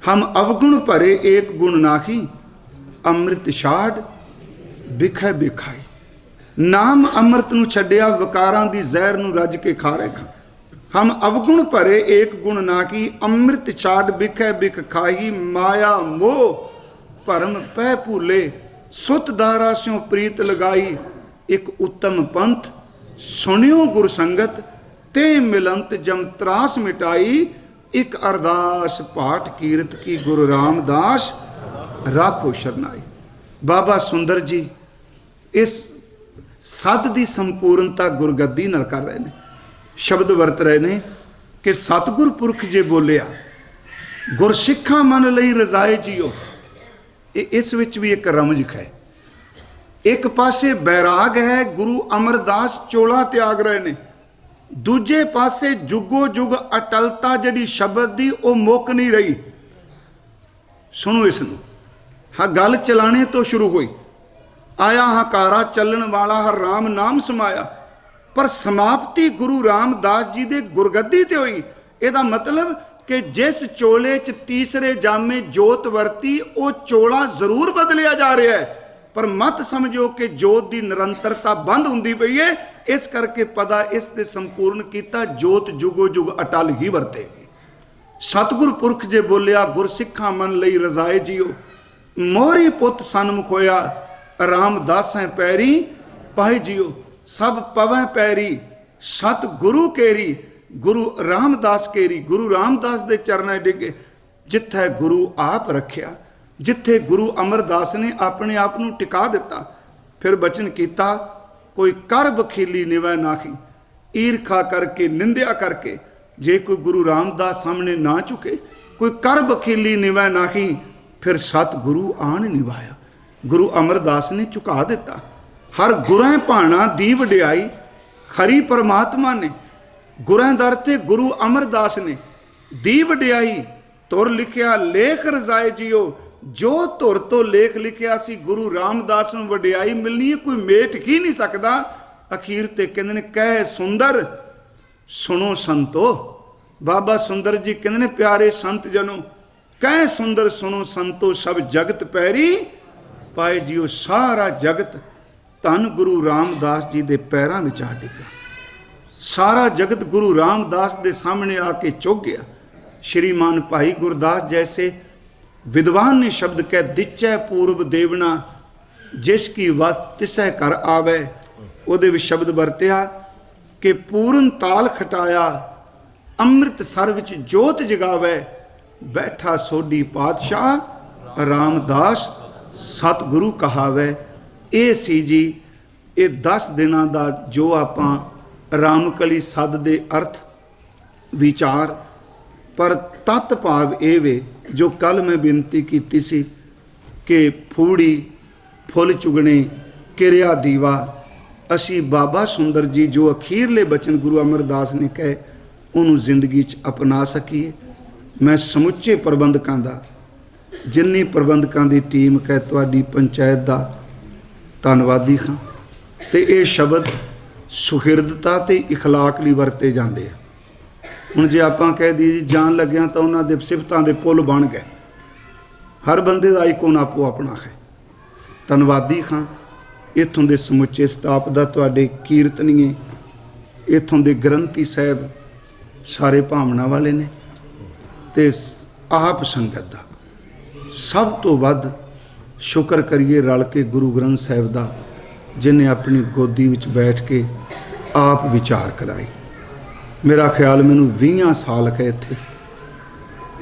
A: हम अवगुण भरे एक गुण नाही अमृत छाड़ बिखै बिखाई। नाम अमृत नूं छड्डिया विकारां दी जहर नूं रज के खा रहे खां। हम अवगुण भरे एक गुण नाही अमृत छाड़ बिखै बिख खाई। माया मोह भरम पै भूले सुत दारा स्यों प्रीत लगाई। एक उत्तम पंथ सुनियो गुर संगत ते मिलंत जम त्रास मिटाई। एक अरदास पाठ कीरत की गुरु रामदास राखो शरनाई। बाबा सुंदर जी इस सद की संपूर्णता गुरगद्दी नाल कर रहे हैं। शब्द वरत रहे ने कि सतगुर पुरख जे बोलिया गुर सिखा मन लई रजाए जियो। इस विच भी एक रमज है। एक पासे बैराग है गुरु अमरदास चोला त्याग रहे ने। दूजे पासे जुगो जुग अटलता जड़ी शब्द दी वो मुक नहीं रही। सुनो इसनूं हाँ गल चलाने तो शुरू हुई। आया हकारा चलन वाला हर राम नाम समाया पर समाप्ति गुरु रामदास जी दे गुरगद्दी ते हुई। ਇਹਦਾ मतलब कि जिस चोले च तीसरे जामे जोत वरती वो चोला जरूर बदलिया जा रहा है पर मत समझो कि जोत की निरंतरता बंद होंदी पई है। इस करके पता इस ते संपूर्ण किया जोत जुगो जुग अटल ही वरतेगी। सतगुर पुरख जे बोलिया गुर सिखा मन लई रजाए जियो मोहरी पुत सन्मुख होया, रामदासैं पैरी पाई जियो। सब पवै पैरी सत गुरु केरी, गुरु रामदास केरी। गुरु रामदास दे चरनां डिगे, जिथे गुरु आप रखिया, जिथे गुरु अमरदास ने अपने आप नूं टिका दिता। फिर बचन कीता, कोई कर बखीली निवै नाखी। ईरखा करके, निंदिया करके जे कोई गुरु रामदास सामने ना चुके, कोई कर बखीली निवै नाखी। फिर सतगुरु आन निभाया, गुरु अमरदास ने चुका दिता। हर गुरें भाणा दी वडियाई, खरी परमात्मा ने गुरें दर ते गुरु अमरदास ने दी वडियाई। तुर लिखिया लेख रजाए जियो, जो तुर तो लेख लिखिया सी गुरु रामदास नूं वडियाई मिलनी है, कोई मेट ही नहीं सकता। अखीर ते कहंदे ने कह सुंदर सुनो संतो। बाबा सुंदर जी कहंदे ने प्यारे संत जनों, कह सुंदर सुनो संतो, सब जगत पैरी पाए जियो। सारा जगत धन गुरु रामदास जी दे पैरां विच आ डिगा। सारा जगत गुरु रामदास दे सामने आके चुक गया। श्रीमान भाई गुरदास जैसे विद्वान ने शब्द कह, दिचै पूर्व देवना, जिसकी वस्त तिसै कर आवे। ਉਹਦੇ ਵਿੱਚ शब्द ਵਰਤਿਆ कि पूर्ण ताल खटाया, अमृत सर विच जोत जगावे। बैठा सोडी पातशाह, रामदास सतगुरु कहावे। ਇਹ ਸੀ ਜੀ ਇਹ 10 ਦਿਨਾਂ ਦਾ ਜੋ ਆਪਾਂ ਰਾਮਕਲੀ ਸੱਦ ਦੇ ਅਰਥ ਵਿਚਾਰ। ਪਰ ਤਤ ਭਾਵ ਇਹ ਵੇ ਜੋ ਕੱਲ ਮੈਂ ਬੇਨਤੀ ਕੀਤੀ ਸੀ ਕਿ ਫੂੜੀ ਫੁੱਲ ਚੁਗਣੇ ਕਿਰਿਆ ਦੀਵਾ। ਅਸੀਂ ਬਾਬਾ ਸੁੰਦਰ ਜੀ ਜੋ ਅਖੀਰਲੇ ਬਚਨ ਗੁਰੂ ਅਮਰਦਾਸ ਨੇ ਕਹੇ ਉਹਨੂੰ ਜ਼ਿੰਦਗੀ 'ਚ ਅਪਣਾ ਸਕੀਏ। ਮੈਂ ਸਮੁੱਚੇ ਪ੍ਰਬੰਧਕਾਂ ਦਾ, ਜਿੰਨੀ ਪ੍ਰਬੰਧਕਾਂ ਦੀ ਟੀਮ ਕਹੇ, ਤੁਹਾਡੀ ਪੰਚਾਇਤ ਦਾ ਧੰਨਵਾਦੀ ਹਾਂ। ਤੇ ਇਹ ਸ਼ਬਦ ਸੁਹਿਰਦਤਾ ਤੇ ਇਖਲਾਕ ਲਈ ਵਰਤੇ ਜਾਂਦੇ ਆ। ਹੁਣ ਜੇ ਆਪਾਂ ਕਹਿ ਦਈਏ ਜੀ ਜਾਣ ਲੱਗਿਆਂ ਤਾਂ ਉਹਨਾਂ ਦੇ ਸਿਫਤਾਂ ਦੇ ਪੁੱਲ ਬਣ ਗਏ। ਹਰ ਬੰਦੇ ਦਾ ਆਈਕੋਨ ਆਪੋ ਆਪਣਾ ਹੈ। ਧੰਨਵਾਦੀ ਹਾਂ ਇੱਥੋਂ ਦੇ ਸਮੁੱਚੇ ਸਟਾਫ ਦਾ, ਤੁਹਾਡੇ ਕੀਰਤਨੀਏ, ਇੱਥੋਂ ਦੇ ਗ੍ਰੰਥੀ ਸਾਹਿਬ ਸਾਰੇ ਭਾਵਨਾ ਵਾਲੇ ਨੇ, ਤੇ ਆਪ ਸੰਗਤ ਦਾ। ਸਭ ਤੋਂ ਵੱਧ ਸ਼ੁਕਰ ਕਰੀਏ ਰਲ ਕੇ ਗੁਰੂ ਗ੍ਰੰਥ ਸਾਹਿਬ ਦਾ, ਜਿਹਨੇ ਆਪਣੀ ਗੋਦੀ ਵਿੱਚ ਬੈਠ ਕੇ ਆਪ ਵਿਚਾਰ ਕਰਾਈ। ਮੇਰਾ ਖਿਆਲ ਮੈਨੂੰ 20 ਸਾਲ ਹੈ ਇੱਥੇ।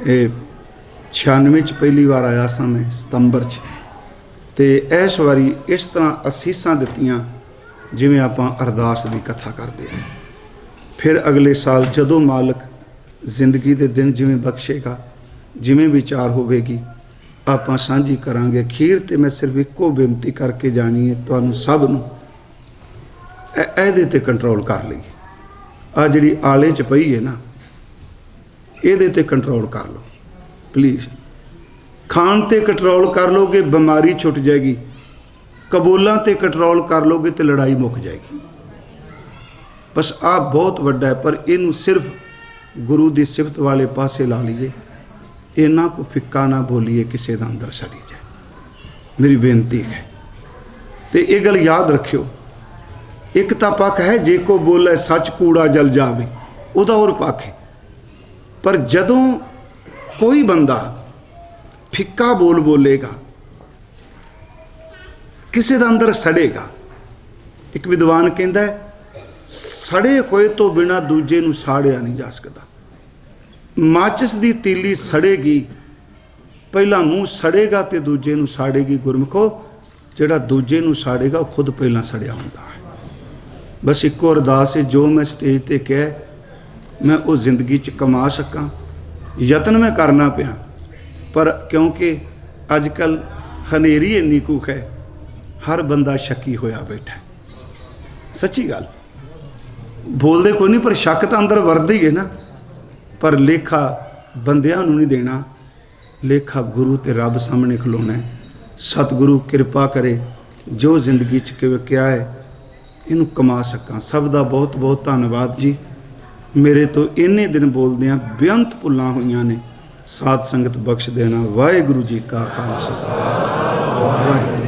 A: ਇਹ 96 'ਚ ਪਹਿਲੀ ਵਾਰ ਆਇਆ ਸਾਂ ਮੈਂ, ਸਤੰਬਰ 'ਚ। ਤੇ ਇਸ ਵਾਰੀ ਇਸ ਤਰ੍ਹਾਂ ਅਸੀਸਾਂ ਦਿੱਤੀਆਂ ਜਿਵੇਂ ਆਪਾਂ ਅਰਦਾਸ ਦੀ ਕਥਾ ਕਰਦੇ ਹਾਂ। ਫਿਰ ਅਗਲੇ ਸਾਲ ਜਦੋਂ ਮਾਲਕ ਜ਼ਿੰਦਗੀ ਦੇ ਦਿਨ ਜਿਵੇਂ ਬਖਸ਼ੇਗਾ, ਜਿਵੇਂ ਵਿਚਾਰ ਹੋਵੇਗੀ, ਆਪਾਂ ਸਾਂਝੀ ਕਰਾਂਗੇ। ਅਖੀਰ ਤੇ ਮੈਂ ਸਿਰਫ ਇੱਕੋ ਬੇਨਤੀ ਕਰਕੇ ਜਾਣੀ ਹੈ ਤੁਹਾਨੂੰ ਸਭ ਨੂੰ, ਇਹਦੇ ਤੇ ਕੰਟਰੋਲ ਕਰ ਲਈਏ। ਆ ਜਿਹੜੀ ਆਲੇ 'ਚ ਪਈ ਹੈ ਨਾ, ਇਹਦੇ ਤੇ ਕੰਟਰੋਲ ਕਰ ਲਓ ਪਲੀਜ਼। ਖਾਣ ਤੇ ਕੰਟਰੋਲ ਕਰ ਲੋਗੇ, ਬਿਮਾਰੀ ਛੁੱਟ ਜਾਏਗੀ। ਕਬੂਲਾਂ ਤੇ ਕੰਟਰੋਲ ਕਰ ਲੋਗੇ ਤੇ ਲੜਾਈ ਮੁੱਕ ਜਾਏਗੀ। ਬਸ ਆ ਬਹੁਤ ਵੱਡਾ ਹੈ, ਪਰ ਇਹਨੂੰ ਸਿਰਫ ਗੁਰੂ ਦੀ ਸਿਫਤ ਵਾਲੇ ਪਾਸੇ ਲਾ ਲਈਏ। ਇਹਨਾਂ ਕੋ ਫਿੱਕਾ ਨਾ ਬੋਲੀਏ, ਕਿਸੇ ਦਾ ਅੰਦਰ ਸੜੀ ਜਾਏ, ਮੇਰੀ ਬੇਨਤੀ ਹੈ। ਤੇ ਇਹ ਗੱਲ ਯਾਦ ਰੱਖਿਓ, ਇੱਕ ਤਾਂ ਪੱਖ ਹੈ ਜੇ ਕੋ ਬੋਲੇ ਸੱਚ ਕੂੜਾ ਜਲ ਜਾਵੇ, ਉਹਦਾ ਹੋਰ ਪੱਖ ਹੈ। ਪਰ ਜਦੋਂ ਕੋਈ ਬੰਦਾ ਫਿੱਕਾ ਬੋਲ ਬੋਲੇਗਾ, ਕਿਸੇ ਦਾ ਅੰਦਰ ਸੜੇਗਾ। ਇੱਕ ਵਿਦਵਾਨ ਕਹਿੰਦਾ ਸੜੇ ਹੋਏ ਤੋਂ ਬਿਨਾਂ ਦੂਜੇ ਨੂੰ ਸਾੜਿਆ ਨਹੀਂ ਜਾ ਸਕਦਾ। ਮਾਚਿਸ ਦੀ ਤੀਲੀ ਸੜੇਗੀ, ਪਹਿਲਾਂ ਮੂੰਹ ਸੜੇਗਾ ਤੇ ਦੂਜੇ ਨੂੰ ਸਾੜੇਗੀ। ਗੁਰਮੁਖੋ, ਜਿਹੜਾ ਦੂਜੇ ਨੂੰ ਸਾੜੇਗਾ ਉਹ ਖੁਦ ਪਹਿਲਾਂ ਸੜਿਆ ਹੁੰਦਾ ਹੈ। ਬਸ ਇੱਕੋ ਅਰਦਾਸ ਹੈ, ਜੋ ਮੈਂ ਸਟੇਜ ਤੇ ਕਿਹਾ ਮੈਂ ਉਹ ਜ਼ਿੰਦਗੀ 'ਚ ਕਮਾ ਸਕਾਂ। ਯਤਨ ਮੈਂ ਕਰਨਾ ਪਿਆ, ਪਰ ਕਿਉਂਕਿ ਅੱਜ ਕੱਲ੍ਹ ਹਨੇਰੀ ਇੰਨੀ ਕੁ ਹੈ, ਹਰ ਬੰਦਾ ਸ਼ੱਕੀ ਹੋਇਆ ਬੈਠਾ। ਸੱਚੀ ਗੱਲ, ਬੋਲਦੇ ਕੋਈ ਨਹੀਂ, ਪਰ ਸ਼ੱਕ ਤਾਂ ਅੰਦਰ ਵਰਦਾ ਹੀ ਹੈ ਨਾ। ਪਰ ਲੇਖਾ ਬੰਦਿਆਂ ਨੂੰ ਨਹੀਂ ਦੇਣਾ, ਲੇਖਾ ਗੁਰੂ ਤੇ ਰੱਬ ਸਾਹਮਣੇ ਖਲੋਣਾ। ਸਤਿਗੁਰੂ ਕਿਰਪਾ ਕਰੇ ਜੋ ਜ਼ਿੰਦਗੀ 'ਚ ਕਿਹਾ ਹੈ ਇਹਨੂੰ ਕਮਾ ਸਕਾਂ। ਸਭ ਦਾ ਬਹੁਤ ਬਹੁਤ ਧੰਨਵਾਦ ਜੀ। ਮੇਰੇ ਤੋਂ ਇੰਨੇ ਦਿਨ ਬੋਲਦਿਆਂ ਬੇਅੰਤ ਭੁੱਲਾਂ ਹੋਈਆਂ ਨੇ। ਸਾਧ ਸੰਗਤ ਬਖਸ਼ ਦੇਣਾ। ਵਾਹਿਗੁਰੂ ਜੀ ਕਾ ਖਾਲਸਾ, ਵਾਹਿਗੁਰੂ।